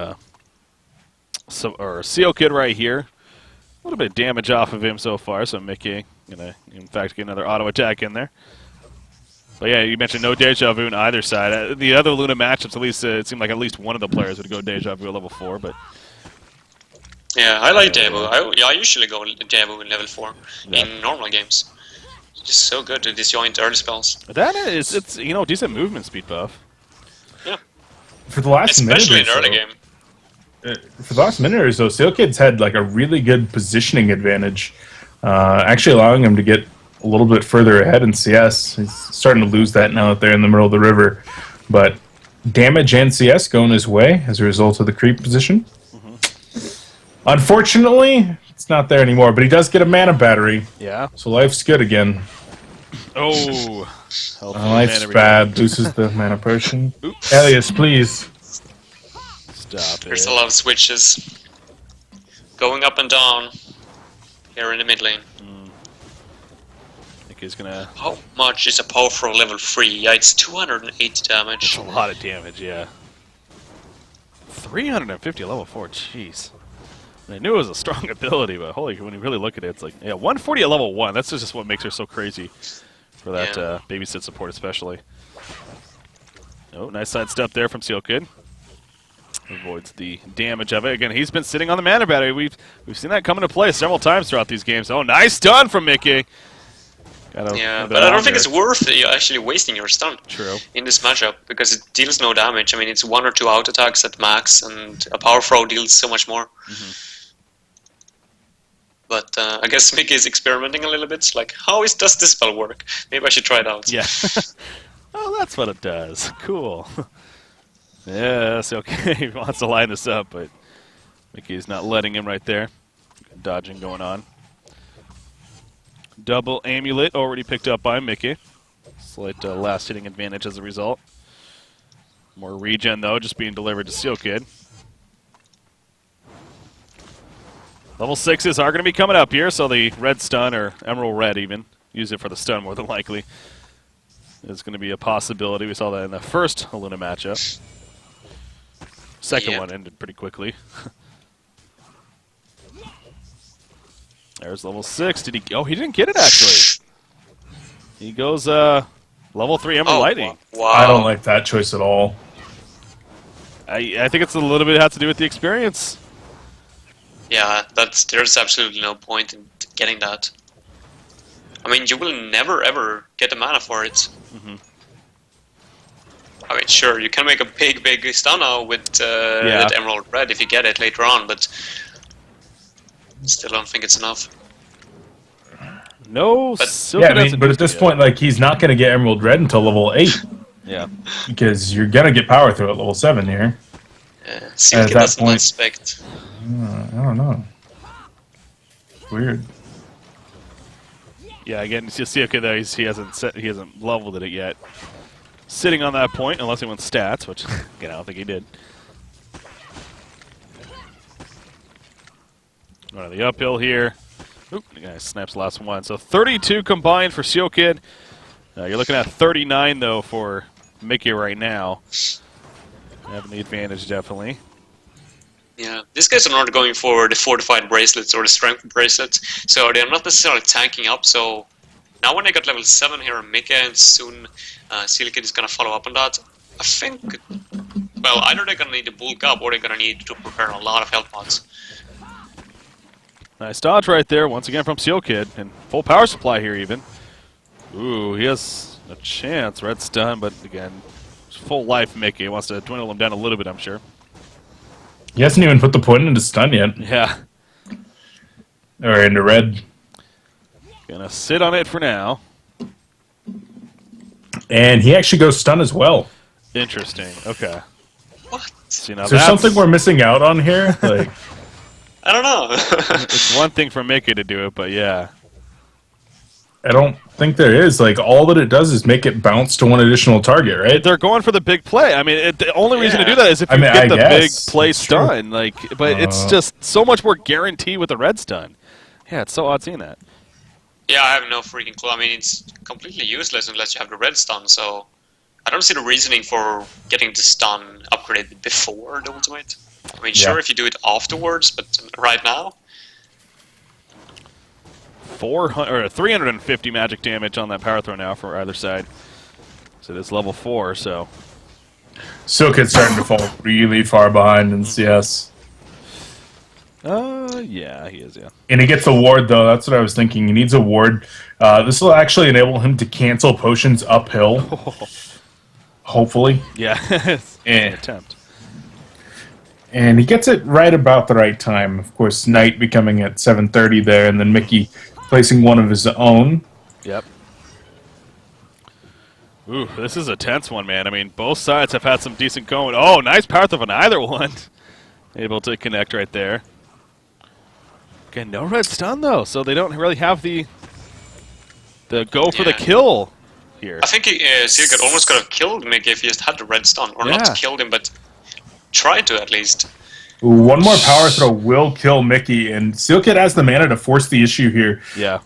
Seal Kid right here. A little bit of damage off of him so far, so Micky gonna, in fact, get another auto attack in there. But yeah, you mentioned no deja vu on either side. The other Luna matchups, at least, it seemed like at least one of the players would go deja vu at level 4, but. Yeah, I like Dabu. I usually go Dabu in level 4 in normal games. Just so good to disjoint early spells. That is, it's decent movement speed buff. Yeah. For the last Especially minute in early so, game. For the last minute or so, Steelkid's had like a really good positioning advantage, actually allowing him to get a little bit further ahead in CS. He's starting to lose that now that they're in the middle of the river, but damage and CS going his way as a result of the creep position. Unfortunately, it's not there anymore, but he does get a mana battery. Yeah. So life's good again. Oh. Life's bad. Loses the mana potion. Elias, please. Stop There's it. a lot of switches. Going up and down. Here in the mid lane. I think he's gonna... How much is a power for level 3? Yeah, it's 280 damage. It's a lot of damage, yeah. 350 level 4, jeez. I knew it was a strong ability, but holy, when you really look at it, it's like, yeah, 140 at level 1. That's just what makes her so crazy for that babysit support, especially. Oh, nice sidestep there from Steelkid. Avoids the damage of it. Again, he's been sitting on the mana battery. We've seen that come into play several times throughout these games. Oh, nice stun from Micky. Yeah, but I don't think it's worth it, actually wasting your stun. True. In this matchup, because it deals no damage. I mean, it's 1 or 2 out attacks at max, and a power throw deals so much more. But I guess Micky is experimenting a little bit. It's like, does this spell work? Maybe I should try it out. Yeah. Oh, that's what it does. Cool. Yes, okay. He wants to line this up, but Micky's not letting him right there. Dodging going on. Double amulet already picked up by Micky. Slight last hitting advantage as a result. More regen, though, just being delivered to Steelkid. Level 6s are going to be coming up here, so the red stun, or emerald red even, use it for the stun more than likely, is going to be a possibility. We saw that in the first Luna matchup. Second one ended pretty quickly. There's level 6. Did he? Oh, he didn't get it, actually. He goes level 3 Emerald Lightning. Wow. I don't like that choice at all. I think it's a little bit has to do with the experience. Yeah, there's absolutely no point in getting that. I mean, you will never ever get the mana for it. I mean, sure, you can make a big stun now with that Emerald Red if you get it later on, but still don't think it's enough. No, but, yeah, I mean, but at this point, like, he's not going to get Emerald Red until level 8. Yeah. Because you're going to get power through at level 7 here. Yeah, Silky doesn't expect. I don't know. Weird. Yeah, again, you see, okay, though he hasn't leveled it yet. Sitting on that point, unless he wants stats, which again I don't think he did. Going to the uphill here. Oop, the guy snaps the last one. So 32 combined for Steelkid. You're looking at 39 though for Micky right now. Having the advantage definitely. Yeah, these guys are not going for the fortified bracelets or the strength bracelets, so they're not necessarily tanking up. So now when they got level 7 here, Micky, and soon Steelkid is going to follow up on that. I think, well, either they're going to need to bulk up or they're going to need to prepare a lot of health pods. Nice dodge right there, once again from Steelkid, and full power supply here even. Ooh, he has a chance. Red stun, but again, full life Micky. He wants to dwindle him down a little bit, I'm sure. He hasn't even put the point into stun yet. Yeah. Or into red. Gonna sit on it for now. And he actually goes stun as well. Interesting. Okay. What? See, now Is there something we're missing out on here? Like, I don't know. it's one thing for Micky to do it, but yeah. I don't think there is. Like, all that it does is make it bounce to one additional target, right? They're going for the big play. I mean, the only reason to do that is if you get the big play stun. Like, but it's just so much more guarantee with the red stun. Yeah, it's so odd seeing that. Yeah, I have no freaking clue. I mean, it's completely useless unless you have the red stun, so I don't see the reasoning for getting the stun upgraded before the ultimate. I mean, sure, if you do it afterwards, but right now? 350 magic damage on that power throw now for either side. So it is level 4, so... Steelkid's starting to fall really far behind in CS. Yeah, Yeah, he is, yeah. And he gets a ward, though. That's what I was thinking. He needs a ward. This will actually enable him to cancel potions uphill. Hopefully. Yeah, it's an attempt. And he gets it right about the right time. Of course, Knight becoming at 7:30 there, and then Micky placing one of his own. Yep. Ooh, this is a tense one, man. I mean, both sides have had some decent going. Oh, nice power throw on either one. Able to connect right there. Again, no red stun, though, so they don't really have the go for the kill here. I think Silgat almost could have killed Micky if he just had the red stun. Or not killed him, but tried to at least. Ooh, one more power throw will kill Micky, and Silkit has the mana to force the issue here. Yeah.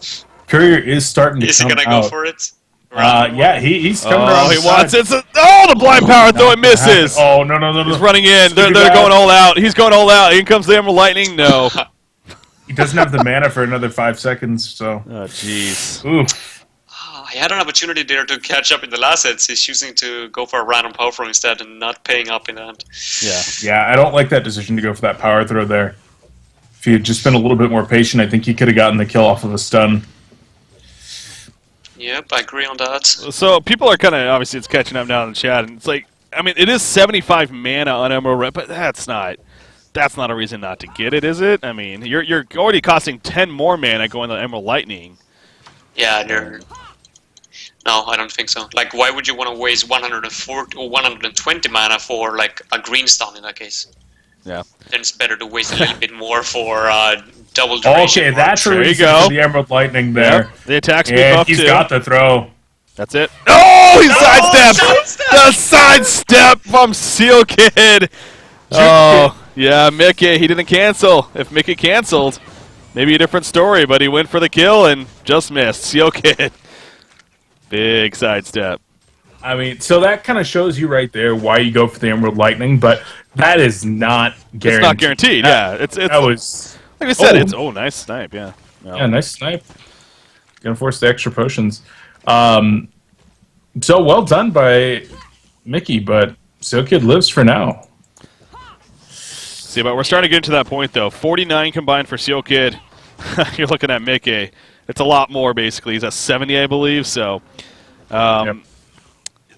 Courier is starting to come out. Is he going to go for it? Yeah, he's coming around. Oh, he wants it. Oh, the blind power throw, it misses. Oh, no. He's running in. They're going all out. He's going all out. In comes the Emerald Lightning. No. He doesn't have the mana for another 5 seconds, so. Oh, jeez. Ooh. He had an opportunity there to catch up in the last hits. He's choosing to go for a random power throw instead and not paying up in the end. Yeah, I don't like that decision to go for that power throw there. If he had just been a little bit more patient, I think he could have gotten the kill off of a stun. Yep, I agree on that. So people are kind of, obviously it's catching up now in the chat, and it's like, I mean, it is 75 mana on Emerald Red, but that's not a reason not to get it, is it? I mean, you're already costing 10 more mana going on Emerald Lightning. Yeah, no, I don't think so. Like, why would you want to waste 140 or 120 mana for, like, a green stun in that case? Yeah. Then it's better to waste a little bit more for double duration. Okay, that's the reason for the Emerald Lightning there. Yep. The attack speed and buff, he's too. got the throw. That's it. Oh, he sidestepped! The sidestep from Seal Kid! Oh, yeah, Micky, he didn't cancel. If Micky canceled, maybe a different story, but he went for the kill and just missed. Seal Kid. Big sidestep. I mean, so that kind of shows you right there why you go for the Emerald Lightning, but that is not guaranteed. It's not guaranteed, yeah. That was... Like I said, it's... Oh, nice snipe, yeah. No. Yeah, nice snipe. Gonna force the extra potions. So well done by Micky, but Seal Kid lives for now. See, but we're starting to get into that point, though. 49 combined for Seal Kid. You're looking at Micky. It's a lot more, basically. He's at 70, I believe, so...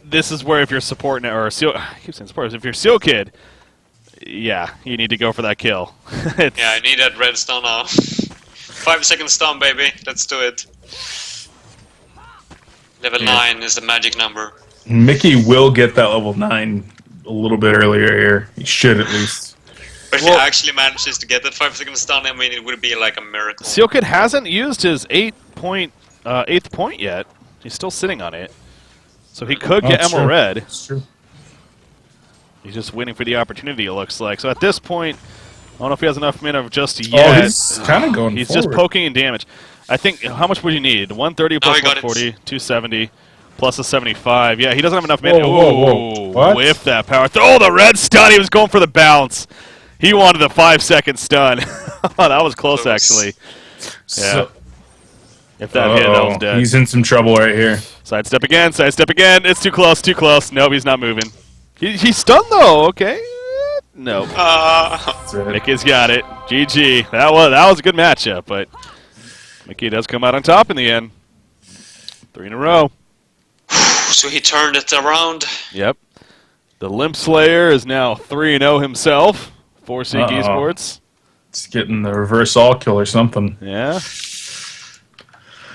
This is where if you're supporting or Seal... I keep saying support. If you're Seal Kid, yeah, you need to go for that kill. Yeah, I need that red stun now. 5 second stun, baby. Let's do it. Level 9 is the magic number. Micky will get that level 9 a little bit earlier here. He should, at least. But if he actually manages to get that 5 second stun, I mean, it would be like a miracle. Seal Kid hasn't used his 8th point yet. He's still sitting on it. So he could get Emerald Red. That's true. He's just waiting for the opportunity, it looks like. So at this point, I don't know if he has enough mana just yet. Oh, he's kind of going He's forward. just poking in damage. I think, how much would you need? 130 plus 140, 270, plus a 75. Yeah, he doesn't have enough mana. Whoa. Whiff that power. Oh, the red stun! He was going for the bounce. He wanted the 5 second stun. Oh, that was close, actually. Yeah. If that hit, that was dead. He's in some trouble right here. Sidestep again, sidestep again. It's too close, too close. Nope, he's not moving. He's stunned, though. Okay. No. Micky's got it. GG. That was a good matchup, but Micky does come out on top in the end. 3 in a row. So he turned it around. Yep. The Limp Slayer is now 3-0 himself for Seek Esports. It's getting the reverse all kill or something. Yeah.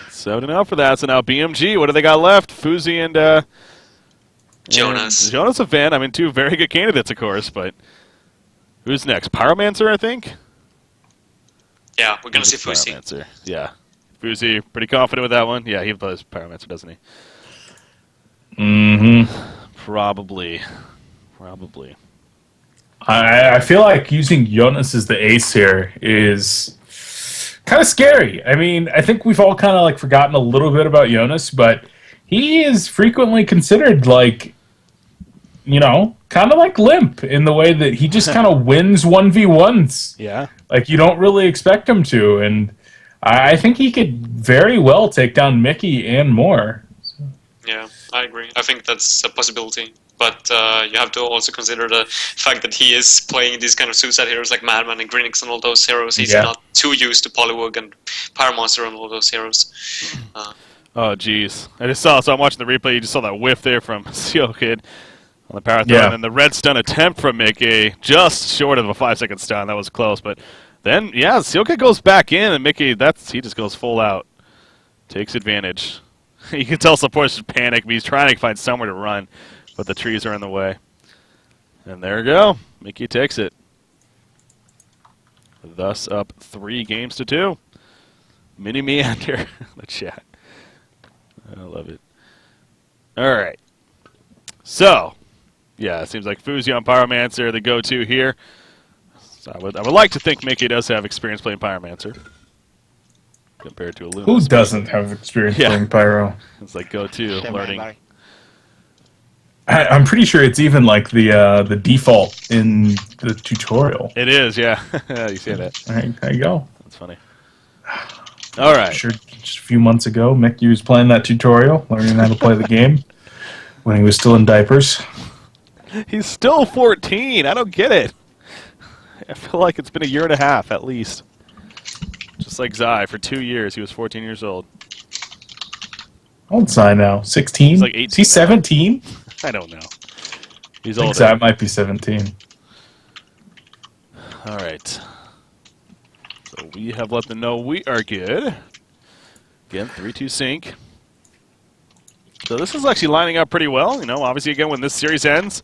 7-0 for that. So now BMG, what do they got left? Fuzy and Jonas. Jonas and Van. I mean, 2 very good candidates, of course, but who's next? Pyromancer, I think? Yeah, we're going to see Fuzy. Pyromancer. Yeah. Fuzy, pretty confident with that one. Yeah, he plays Pyromancer, doesn't he? Mm-hmm. Probably. I feel like using Jonas as the ace here is kind of scary. I mean, I think we've all kind of like forgotten a little bit about Jonas, but he is frequently considered like, you know, kind of like Limp in the way that he just kind of wins 1v1s. Yeah. Like, you don't really expect him to, and I think he could very well take down Micky and more. Yeah, I agree. I think that's a possibility. But you have to also consider the fact that he is playing these kind of suicide heroes like Madman and Grinix and all those heroes. He's not too used to Polywog and Pyromonster and all those heroes. Oh, jeez. I just saw, so I'm watching the replay, you just saw that whiff there from Seal Kid on the power throw, and then the red stun attempt from Micky, just short of a 5-second stun. That was close, but then, yeah, Seal Kid goes back in, and Micky, he just goes full out. Takes advantage. You can tell support's just panic, but he's trying to find somewhere to run, but the trees are in the way. And there we go. Micky takes it. Thus up 3-2. Mini meander in the chat. I love it. All right. So, yeah, it seems like Fuzy on Pyromancer, the go-to here. So I would like to think Micky does have experience playing Pyromancer compared to Illumina. Who doesn't have experience playing Pyro? It's like go-to learning. I'm pretty sure it's even like the default in the tutorial. It is, yeah. You see that? There you go. That's funny. All right. Sure, just a few months ago, Micky was playing that tutorial, learning how to play the game when he was still in diapers. He's still 14. I don't get it. I feel like it's been a year and a half at least. Just like Zai, for 2 years, he was 14 years old. How old Zai now? 16? He's like 18. Is he 17? I don't know. He's I think older. Zai might be 17. All right. So we have let them know we are good. Again, 3-2 sync. So this is actually lining up pretty well. You know, obviously, again, when this series ends,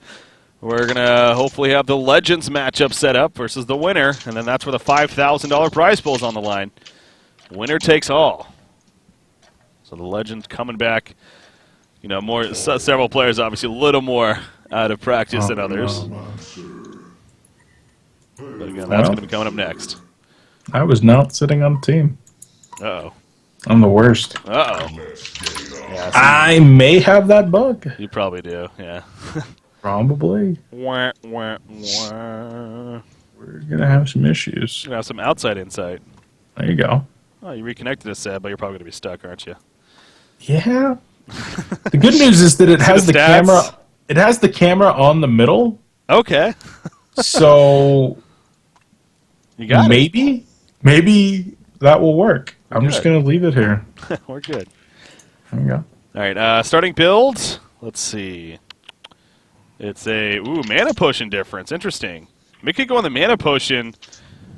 we're going to hopefully have the Legends matchup set up versus the winner, and then that's where the $5,000 prize pool is on the line. Winner takes all. So the Legends coming back. You know, several players obviously a little more out of practice than others. But again, that's going to be coming up next. I was not sitting on the team. Uh-oh. I'm the worst. Uh-oh. Yeah, I may have that bug. you probably do, yeah. Probably. Wah, wah, wah. We're going to have some issues. You have some outside insight. There you go. Oh, you reconnected us, Seb, but you're probably going to be stuck, aren't you? Yeah. The good news is that it has the camera. It has the camera on the middle. Okay. So You got maybe that will work. I'm just going to leave it here. it. We're good. There you go. All right, starting build. Let's see. It's a mana potion difference. Interesting. Micky going the mana potion.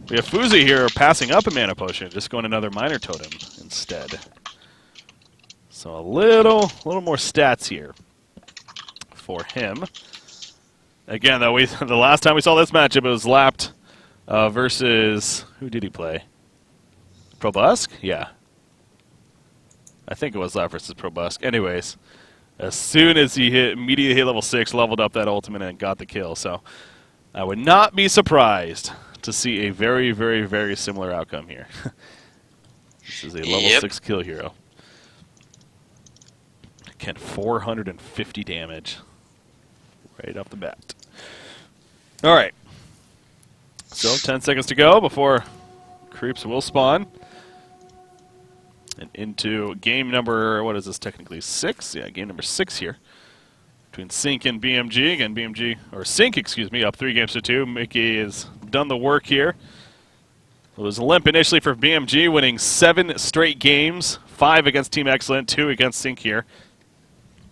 We have Fuzy here passing up a mana potion, just going another minor totem instead. So a little more stats here for him. Again, though, the last time we saw this matchup, it was Lapped versus, who did he play? Probusk? Yeah. I think it was Lapped versus Probusk. Anyways, as soon as he immediately hit level 6, leveled up that ultimate and got the kill. So I would not be surprised to see a very, very, very similar outcome here. This is a level 6 kill hero. Again, 450 damage right off the bat. All right. So 10 seconds to go before creeps will spawn. And into game number, what is this technically, 6? Yeah, game number 6 here. Between Sync and BMG. Again, BMG, or Sync, excuse me, up 3-2. Micky has done the work here. It was Limp initially for BMG, winning 7 straight games. 5 against Team Excellent, 2 against Sync here.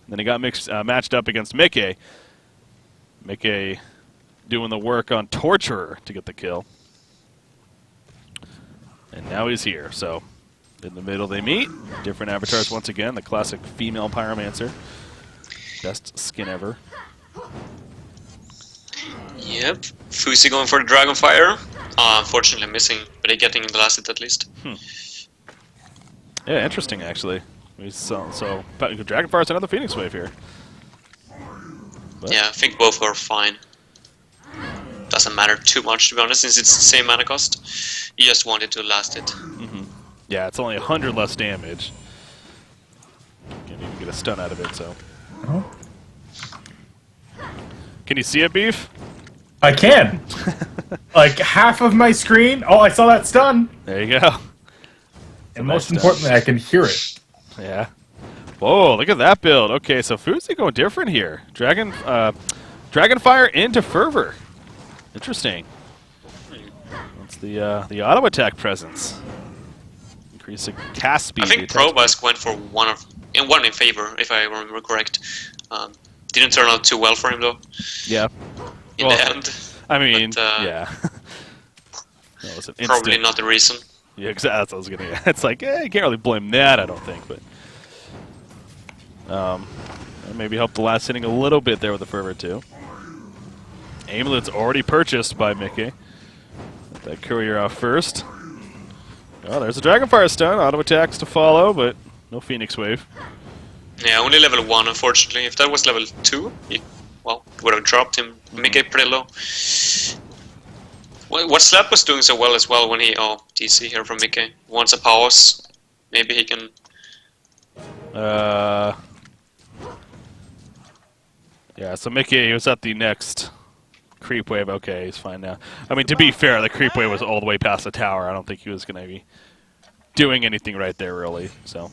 Then he got matched up against Micky. Micky doing the work on Torturer to get the kill. And now he's here, so in the middle they meet. Different avatars once again, the classic female Pyromancer. Best skin ever. Yep. Fuzy going for the Dragonfire. Unfortunately missing, but they're getting the last hit at least. Yeah, interesting actually. So Dragonfire's another Phoenix Wave here. But yeah, I think both are fine. Doesn't matter too much, to be honest, since it's the same mana cost. You just want it to last it. Yeah, it's only 100 less damage. Can't even get a stun out of it, so. Oh. Can you see it, Beef? I can. Like half of my screen. Oh, I saw that stun. There you go. And most importantly, I can hear it. Yeah. Whoa, look at that build. Okay, so Fuzy going different here. Dragonfire into Fervor. Interesting. That's the auto attack presence. Increasing cast speed. I think Probusk went for one in favor, if I remember correct. Didn't turn out too well for him though. Yeah. In the end. I mean, but, yeah. That was an probably instant. not the reason. Yeah, exactly. That's what I was gonna. It's like, you can't really blame that. I don't think, but maybe helped the last inning a little bit there with the Fervor too. Amulet's already purchased by Micky. Let that courier off first. Oh, there's a Dragonfire stun. Auto attacks to follow, but no Phoenix Wave. Yeah, only level 1, unfortunately. If that was level 2, he, well, would have dropped him. Micky pretty low. What Slap was doing so well as well when he... Oh, DC here from Micky. Wants a pause. Maybe he can... Yeah, so Micky, he was at the next creep wave. Okay, he's fine now. I mean, to be fair, the creep wave was all the way past the tower. I don't think he was going to be doing anything right there, really. So,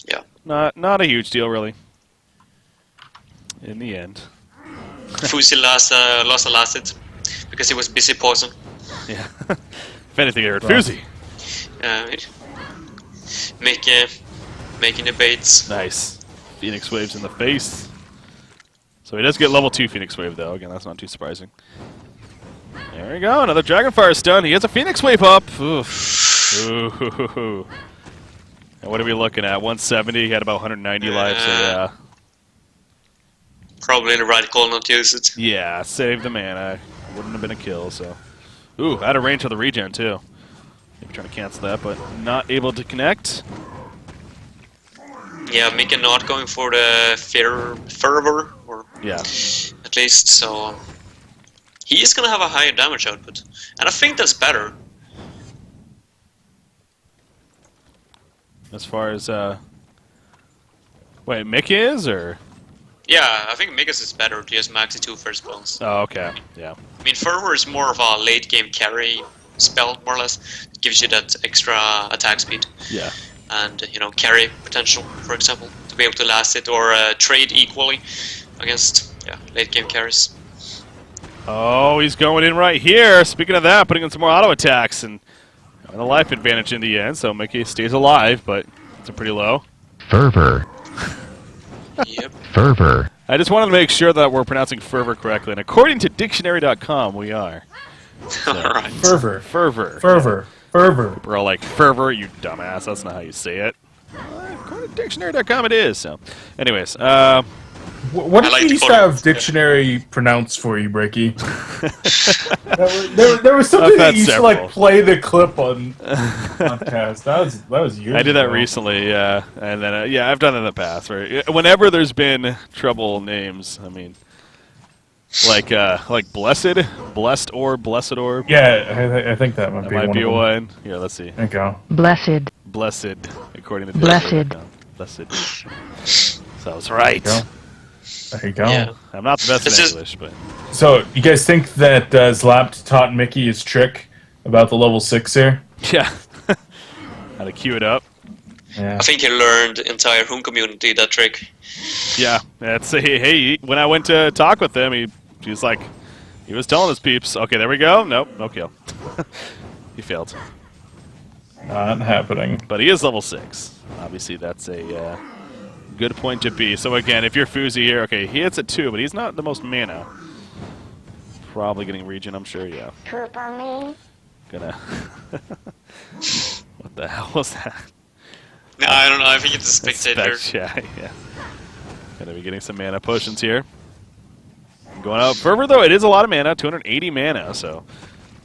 yeah, not a huge deal, really. In the end, Fuzy lost the last hit because he was busy pausing. Yeah. If anything, I heard Fuzy. Making the baits. Nice. Phoenix Waves in the face. So he does get level 2 Phoenix Wave, though. Again, that's not too surprising. There we go. Another Dragonfire stun. He has a Phoenix Wave up. Oof. Ooh. And what are we looking at? 170. He had about 190 lives, so yeah. Probably the right call not to use it. Yeah, save the mana. Wouldn't have been a kill, so. Ooh, out of range of the regen, too. Maybe trying to cancel that, but not able to connect. Yeah, Micky not going for the fervor, or yeah, at least, so he is gonna have a higher damage output, and I think that's better. As far as wait, Micky is or? Yeah, I think Micky's is better. Just maxi 2 first spells. Oh, okay, yeah. I mean, fervor is more of a late game carry spell, more or less. It gives you that extra attack speed. Yeah. And, you know, carry potential, for example, to be able to last it or trade equally against late game carries. Oh, he's going in right here. Speaking of that, putting in some more auto attacks and having a life advantage in the end, so Micky stays alive, but it's a pretty low. Fervor. Yep. Fervor. I just wanted to make sure that we're pronouncing fervor correctly, and according to dictionary.com, we are. So. Alright. Fervor. Fervor. Fervor. Fervor. We're all like, fervor, you dumbass. That's not how you say it. According to dictionary.com, it is. So, anyways, what did you used to have dictionary pronounce for you, Breaky? there was something that you used to like play the clip on podcast. That was years I did that ago. recently, yeah, and then I've done it in the past. Right? Whenever there's been trouble names, I mean, like blessed, blessed orb, blessed orb. Yeah, I think that might be one. one. Here, let's see. There you go. Blessed. Blessed, according to Blessed. Blessed. So I was right. There you go. Yeah. I'm not the best in English, but... So, you guys think that Zlapt taught Micky his trick about the level 6 here? Yeah. How to queue it up. Yeah. I think he learned the entire Home community that trick. Yeah. That's hey, when I went to talk with him, he was like, he was telling his peeps, okay, there we go. Nope, no kill. He failed. Not happening. But he is level 6. Obviously, that's a... good point to be. So again, if you're Fuzy here, okay, he hits at 2, but he's not the most mana. Probably getting regen, I'm sure, yeah. Gonna... What the hell was that? No, I don't know. I think it's a spectator. Yeah. Gonna be getting some mana potions here. Going out Fervor, though, it is a lot of mana, 280 mana, so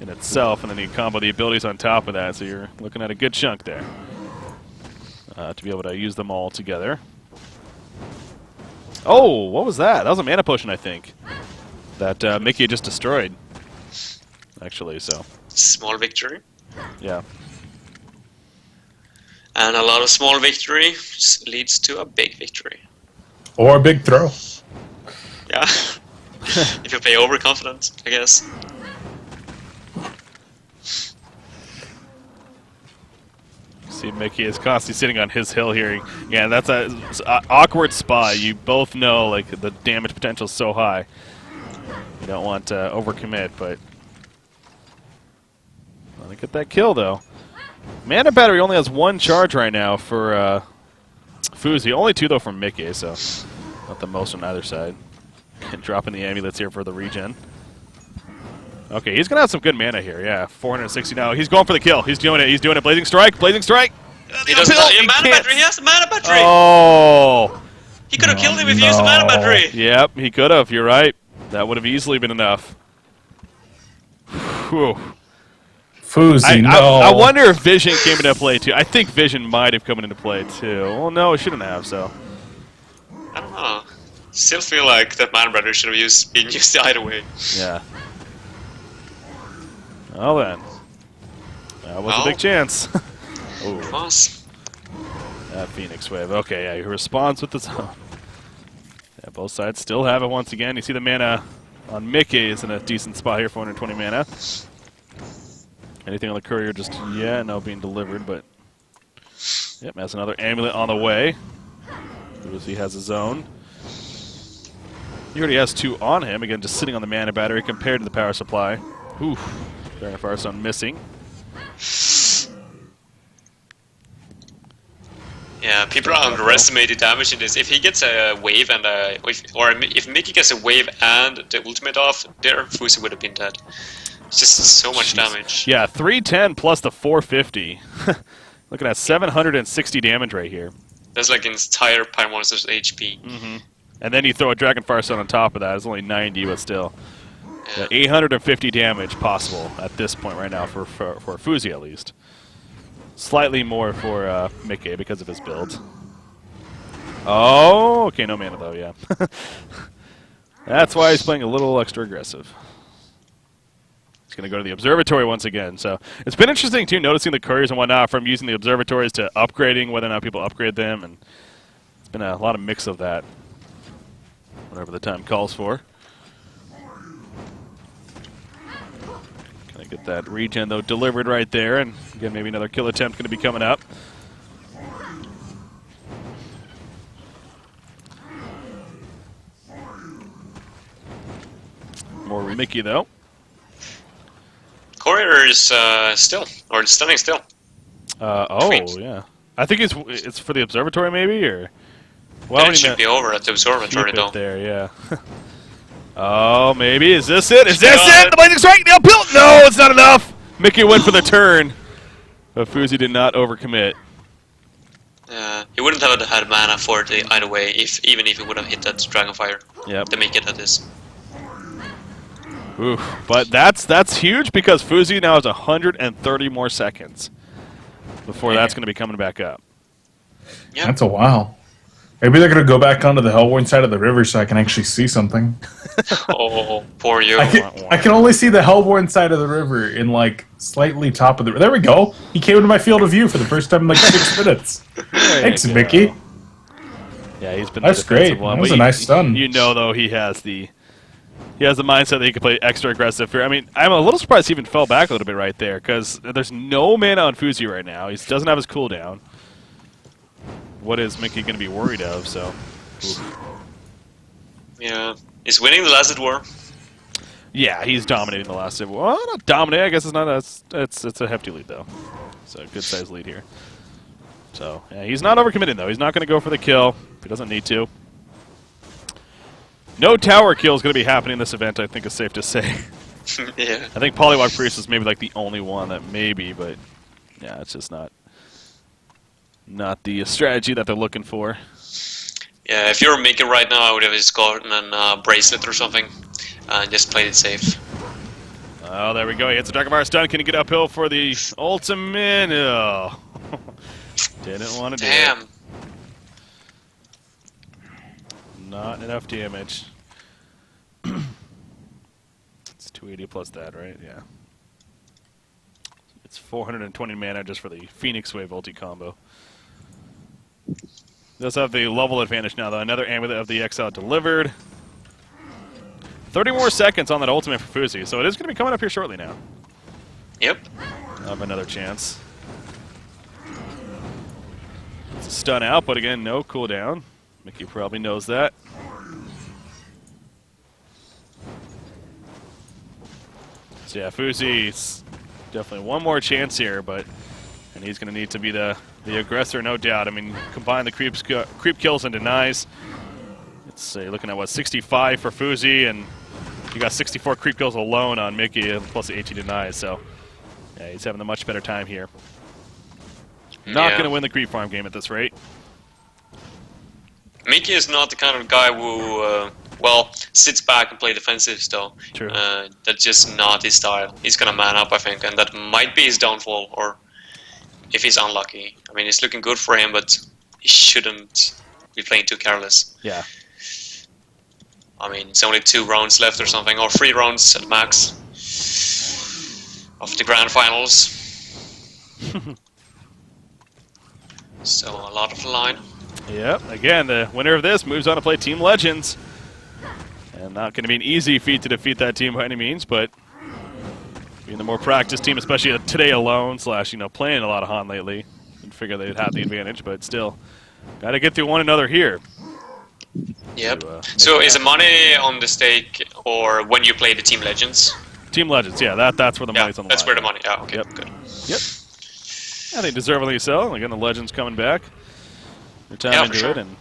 in itself, and then you combo the abilities on top of that, so you're looking at a good chunk there. To be able to use them all together. Oh, what was that? That was a mana potion, I think, that Micky just destroyed, actually, so. Small victory. Yeah. And a lot of small victory leads to a big victory. Or a big throw. Yeah. If you play overconfident, I guess. See, Micky is constantly sitting on his hill here. Yeah, that's a awkward spot. You both know like the damage potential is so high. You don't want to overcommit, but want to get that kill though. Mana Battery only has 1 charge right now for Fuzy. Only 2 though from Micky, so not the most on either side. Dropping the amulets here for the regen. Okay, he's going to have some good mana here. Yeah, 460 now. He's going for the kill. He's doing it. He's doing it. Blazing Strike. Blazing Strike. He doesn't have a mana battery. He has a mana battery. Oh. He could have killed him if he used a mana battery. Yep, he could have. You're right. That would have easily been enough. Whew. Fuzy, no. I wonder if Vision came into play too. I think Vision might have come into play too. Well, no, it shouldn't have. So. I don't know. Still feel like that mana battery should have been used either way. Yeah. Well then, that was a big chance. Oh. That Phoenix Wave. Okay, yeah, he responds with the zone. Yeah, both sides still have it once again. You see the mana on Micky is in a decent spot here, 420 mana. Anything on the courier just, no, being delivered, but yep, has another amulet on the way. He has his own. He already has 2 on him, again, just sitting on the mana battery compared to the power supply. Oof. Dragon Fire Stone missing. Yeah, people underestimate the damage in this. If he gets a wave and if Micky gets a wave and the ultimate off, there Fuzy would have been dead. It's just so much damage. Yeah, 310 plus the 450. Looking at 760 damage right here. That's like an entire Pyre Monster's HP. Mm-hmm. And then you throw a Dragon Fire Stone on top of that. It's only 90, but still. Yeah, 850 damage possible at this point right now for Fuzy at least. Slightly more for Micky because of his build. Oh, okay, no mana though, yeah. That's why he's playing a little extra aggressive. He's going to go to the observatory once again. So it's been interesting too, noticing the couriers and whatnot from using the observatories to upgrading, whether or not people upgrade them, and it's been a lot of mix of that. Whatever the time calls for. Gonna get that regen though delivered right there, and again maybe another kill attempt going to be coming up. More Micky though. Courier is still, or standing still. Yeah. I think it's for the observatory maybe, or. Well, it should be over at the observatory though. There, yeah. Oh, maybe. Is this it? Is this it? The Blazing Strike! No, it's not enough! Micky went for the turn, but Fuzy did not overcommit. He wouldn't have had mana for it either way, even if he would have hit that Dragonfire. Yep. To make it at this. Oof. But that's huge because Fuzy now has 130 more seconds before that's going to be coming back up. Yep. That's a while. Maybe they're going to go back onto the Hellborn side of the river so I can actually see something. Oh, poor you. I can only see the Hellborn side of the river in, like, slightly top of the... There we go! He came into my field of view for the first time in, like, 6 minutes. Thanks, Micky. Yeah, he's been That's great. One, that was a nice stun. You know, though, he has the mindset that he can play extra aggressive here. I mean, I'm a little surprised he even fell back a little bit right there, because there's no mana on Fuzy right now. He doesn't have his cooldown. What is Micky going to be worried of? So, oof. Yeah, he's winning the last war. Yeah, he's dominating the last war. Well, not dominating. I guess it's not. It's a hefty lead though. It's a good sized lead here. So yeah, he's not overcommitting though. He's not going to go for the kill. He doesn't need to. No tower kill is going to be happening in this event. I think it's safe to say. Yeah. I think Polywog Priest is maybe like the only one that maybe, but yeah, it's just not the strategy that they're looking for. Yeah, if you're Micky right now, I would have just gotten a bracelet or something and just played it safe. Oh, there we go. He hits a Dragonfire stun. Can he get uphill for the ultimate? Oh. Didn't want to do it. Damn. Not enough damage. It's 280 plus that, right? Yeah. It's 420 mana just for the Phoenix Wave ulti combo. Does have the level advantage now, though. Another Amulet of the Exile delivered. 30 more seconds on that ultimate for Fuzy, so it is going to be coming up here shortly now. Yep. I'll have another chance. Gets a stun out, but again, no cooldown. Micky probably knows that. So yeah, Fuzy's definitely one more chance here, and he's going to need to be the aggressor, no doubt. I mean, combine the creep kills and denies. It's you're looking at, what, 65 for Fuzy, and you got 64 creep kills alone on Micky, plus 18 denies, so yeah, he's having a much better time here. Not going to win the creep farm game at this rate. Micky is not the kind of guy who, well, sits back and play defensive still. True. That's just not his style. He's gonna man up, I think, and that might be his downfall, or if he's unlucky. I mean, it's looking good for him, but he shouldn't be playing too careless. Yeah. I mean, it's only 2 rounds left or something, or 3 rounds at max of the grand finals. So a lot of the line. Yep, again, the winner of this moves on to play Team Legends. And not going to be an easy feat to defeat that team by any means, but being the more practiced team, especially today alone, slash, playing a lot of Han lately, you'd figure they'd have the advantage, but still, got to get through one another here. Yep. So is the money on the stake, or when you play the Team Legends? Team Legends, yeah, that's where the money's on the line. That's where the money, yeah, okay, Yep. good. Yep. I think deservedly so. Again, the Legends coming back. Their time into it, and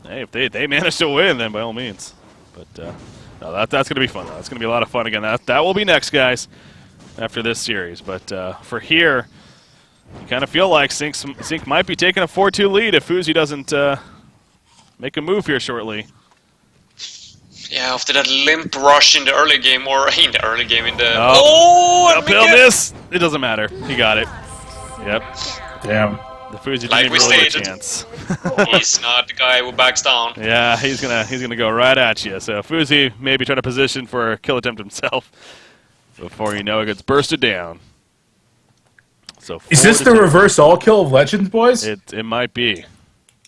hey, if they manage to win, then by all means. But no, that's going to be fun. That's going to be a lot of fun again. That will be next, guys, after this series. But for here, you kind of feel like Sync might be taking a 4-2 lead if Fuzy doesn't make a move here shortly. Yeah, after that Limp rush in the early game, or in the early game in the... Uphill miss! It doesn't matter. He got it. Yep. Damn. The Fuzy didn't Like even we really get a stated, chance. He's not the guy who backs down. Yeah, he's gonna go right at you. So Fuzy maybe trying to position for a kill attempt himself. Before you know it gets bursted down. So is this the reverse all kill of Legends, boys? It might be.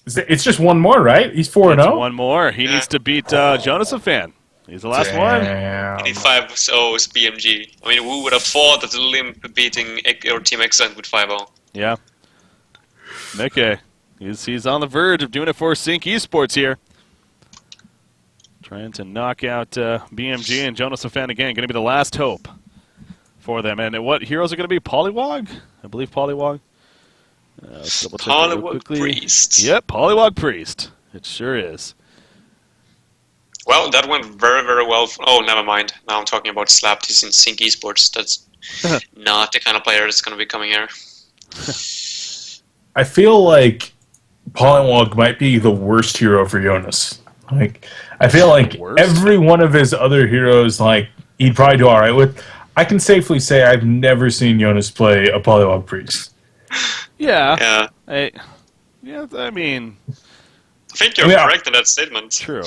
It's just one more, right? He's 4-0. One more. He needs to beat Jonas fan. He's the last one. He need 5-0's BMG. I mean, who would have thought that the Limp beating or Team Excellent with 5-0? Yeah. Micky, he's on the verge of doing it for Sync Esports here. Trying to knock out BMG and Jonas fan again. Going to be the last hope for them. And what heroes are going to be? Polywog? I believe Polywog. Let's double check Polywog Priest. Yep, Polywog Priest. It sure is. Well, that went very, very well. Oh, never mind. Now I'm talking about Slapped. He's in Sync Esports. That's not the kind of player that's going to be coming here. I feel like Polywog might be the worst hero for Jonas. Like, I feel like every one of his other heroes, like, he'd probably do all right with. I can safely say I've never seen Jonas play a Polywog Priest. Yeah. I mean... I think you're correct in that statement. True.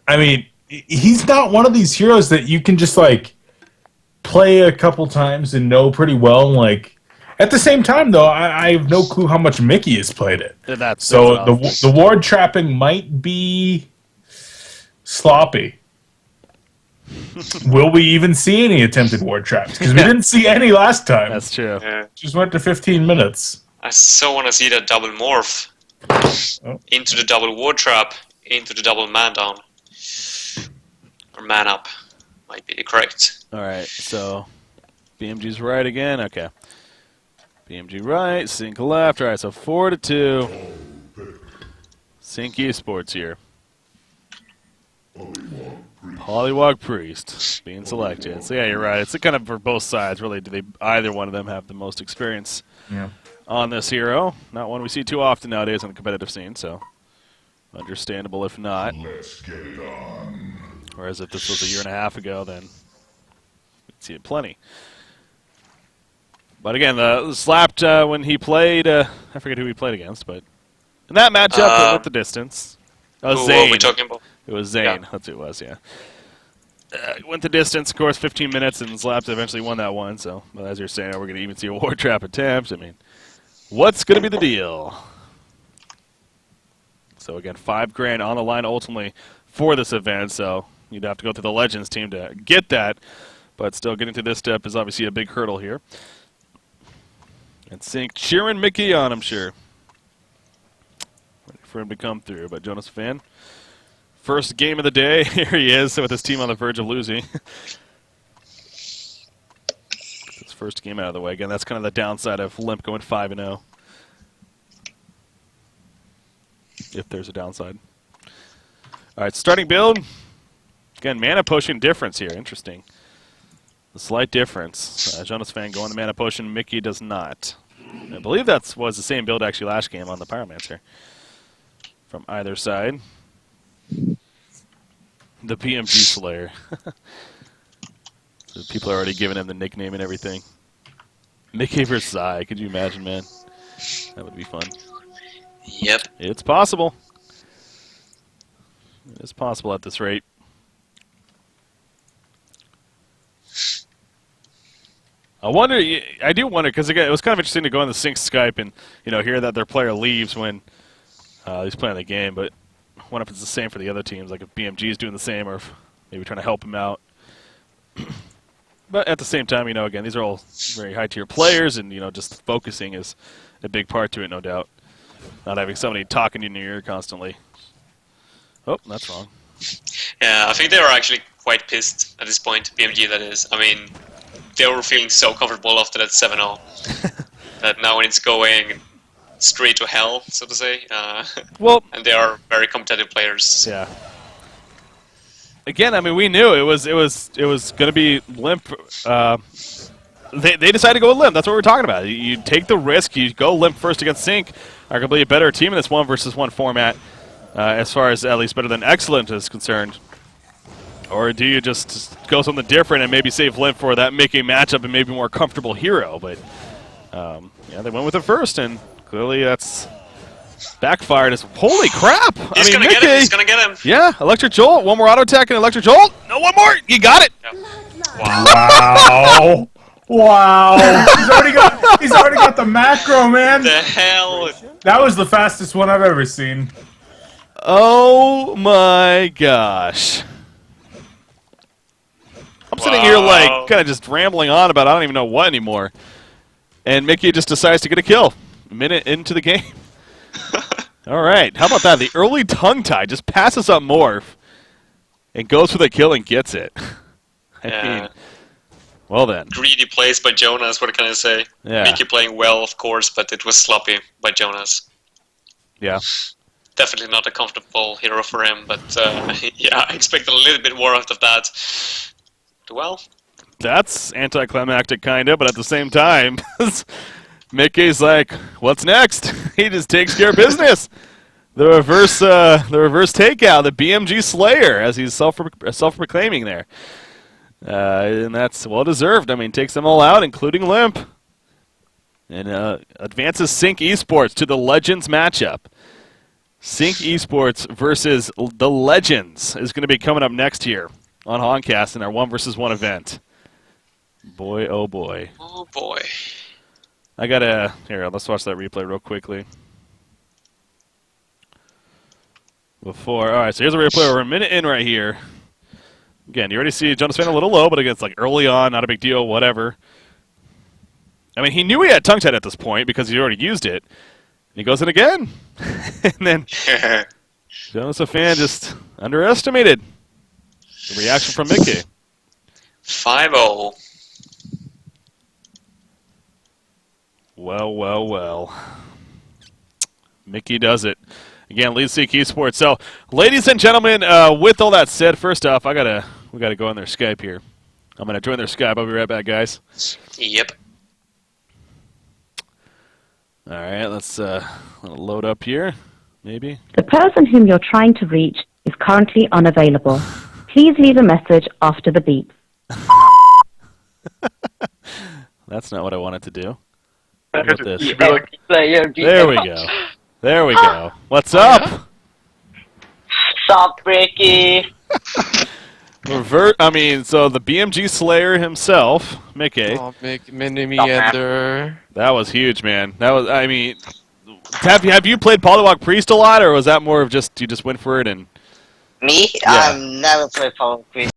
I mean, he's not one of these heroes that you can just, like, play a couple times and know pretty well. Like, at the same time, though, I have no clue how much Micky has played it. So the ward trapping might be sloppy. Will we even see any attempted ward traps? Because we didn't see any last time. That's true. Yeah. Just went to 15 minutes. I so want to see that double morph. Into the double ward trap, into the double man down. Or man up. Might be correct. Alright, so BMG's right again. Okay. BMG right, Sync left. Alright, so 4-2. Sync Esports here. Polywog Priest being selected. So yeah, you're right. It's kind of for both sides, really. Do they either one of them have the most experience on this hero? Not one we see too often nowadays on the competitive scene, so understandable if not. Let's get it on. Whereas if this was a year and a half ago, then we'd see it plenty. But again, the Slapped when he played, I forget who he played against, but in that matchup, with the distance. Who Zane. are we talking about? It was Zane. Yeah. That's who it was, yeah. Went the distance, of course, 15 minutes, and Slapped eventually won that one. So, well, as you're saying, we're going to even see a ward trap attempt. I mean, what's going to be the deal? So, again, $5,000 on the line ultimately for this event. So, you'd have to go through the Legends team to get that. But still, getting to this step is obviously a big hurdle here. And Sync cheering Micky on, I'm sure. for him to come through, but Jonas fan. First game of the day. Here he is with his team on the verge of losing. His first game out of the way. Again, that's kind of the downside of Limp going 5-0. If there's a downside. All right, starting build. Again, mana potion difference here. Interesting. A slight difference. Jonas fan going the mana potion. Micky does not. I believe that was the same build actually last game on the Pyromancer. From either side. The BMG Slayer. So people are already giving him the nickname and everything. Micky versus Zai. Could you imagine, man? That would be fun. Yep. It's possible. It is possible at this rate. I do wonder, because again, it was kind of interesting to go on the sync Skype and hear that their player leaves when he's playing the game. But I wonder if it's the same for the other teams, like if BMG is doing the same, or if maybe trying to help him out. But at the same time, again, these are all very high tier players, and just focusing is a big part to it, no doubt. Not having somebody talking in your ear constantly. Oh, that's wrong. Yeah, I think they were actually quite pissed at this point, BMG that is. I mean, they were feeling so comfortable after that 7-0 that now when it's going straight to hell, so to say. Well, and they are very competitive players. Yeah. Again, I mean, we knew it was going to be Limp. They decided to go with Limp. That's what we're talking about. You take the risk. You go Limp first against Sync. Arguably a better team in this 1-versus-1 format, as far as at least better than Excellent is concerned. Or do you just go something different and maybe save Limp for that Micky matchup and maybe more comfortable hero? But yeah, they went with it first, and clearly that's backfired. Holy crap! He's gonna get him. He's gonna get him. Yeah, Electric Jolt. One more auto attack and Electric Jolt. No, one more. You got it. Yep. Wow. Wow. He's already got the macro, man. The hell. That was the fastest one I've ever seen. Oh my gosh. I'm sitting here like kind of just rambling on about I don't even know what anymore. And Micky just decides to get a kill a minute into the game. All right. How about that? The early tongue tie just passes up Morph and goes for the kill and gets it. I mean, well then. Greedy plays by Jonas, what can I say? Yeah. Micky playing well, of course, but it was sloppy by Jonas. Yeah. Definitely not a comfortable hero for him, but yeah, I expected a little bit more out of that. Well, that's anticlimactic, kind of, but at the same time, Micky's like, what's next? He just takes care of business. The reverse takeout, the BMG Slayer, as he's self-proclaiming there. And that's well-deserved. I mean, takes them all out, including Limp. And advances Sync Esports to the Legends matchup. Sync Esports versus the Legends is going to be coming up next here on Honcast in our 1-versus-1 event. Boy, oh boy. Oh boy. I gotta... Here, let's watch that replay real quickly. Alright, so here's a replay. We're a minute in right here. Again, you already see Jonas fan a little low, but again, it's like early on, not a big deal, whatever. I mean, he knew he had tongue tied at this point because he already used it. And he goes in again. And then Jonas fan just underestimated the reaction from Micky. 5-0. Well, well, well. Micky does it. Again, lead Sync Esports. So, ladies and gentlemen, with all that said, first off, we gotta go on their Skype here. I'm gonna join their Skype. I'll be right back, guys. Yep. All right, let's load up here. Maybe. The person whom you're trying to reach is currently unavailable. Please leave a message after the beep. That's not what I wanted to do. How about this? There we go. There we go. What's up? Sup, Ricky? So the BMG Slayer himself, Micky. Oh, mini meander. That was huge, man. That was, I mean, have you played Polywalk Priest a lot, or was that more of just you just went for it and? Me? Yeah. Never played Polywalk Priest.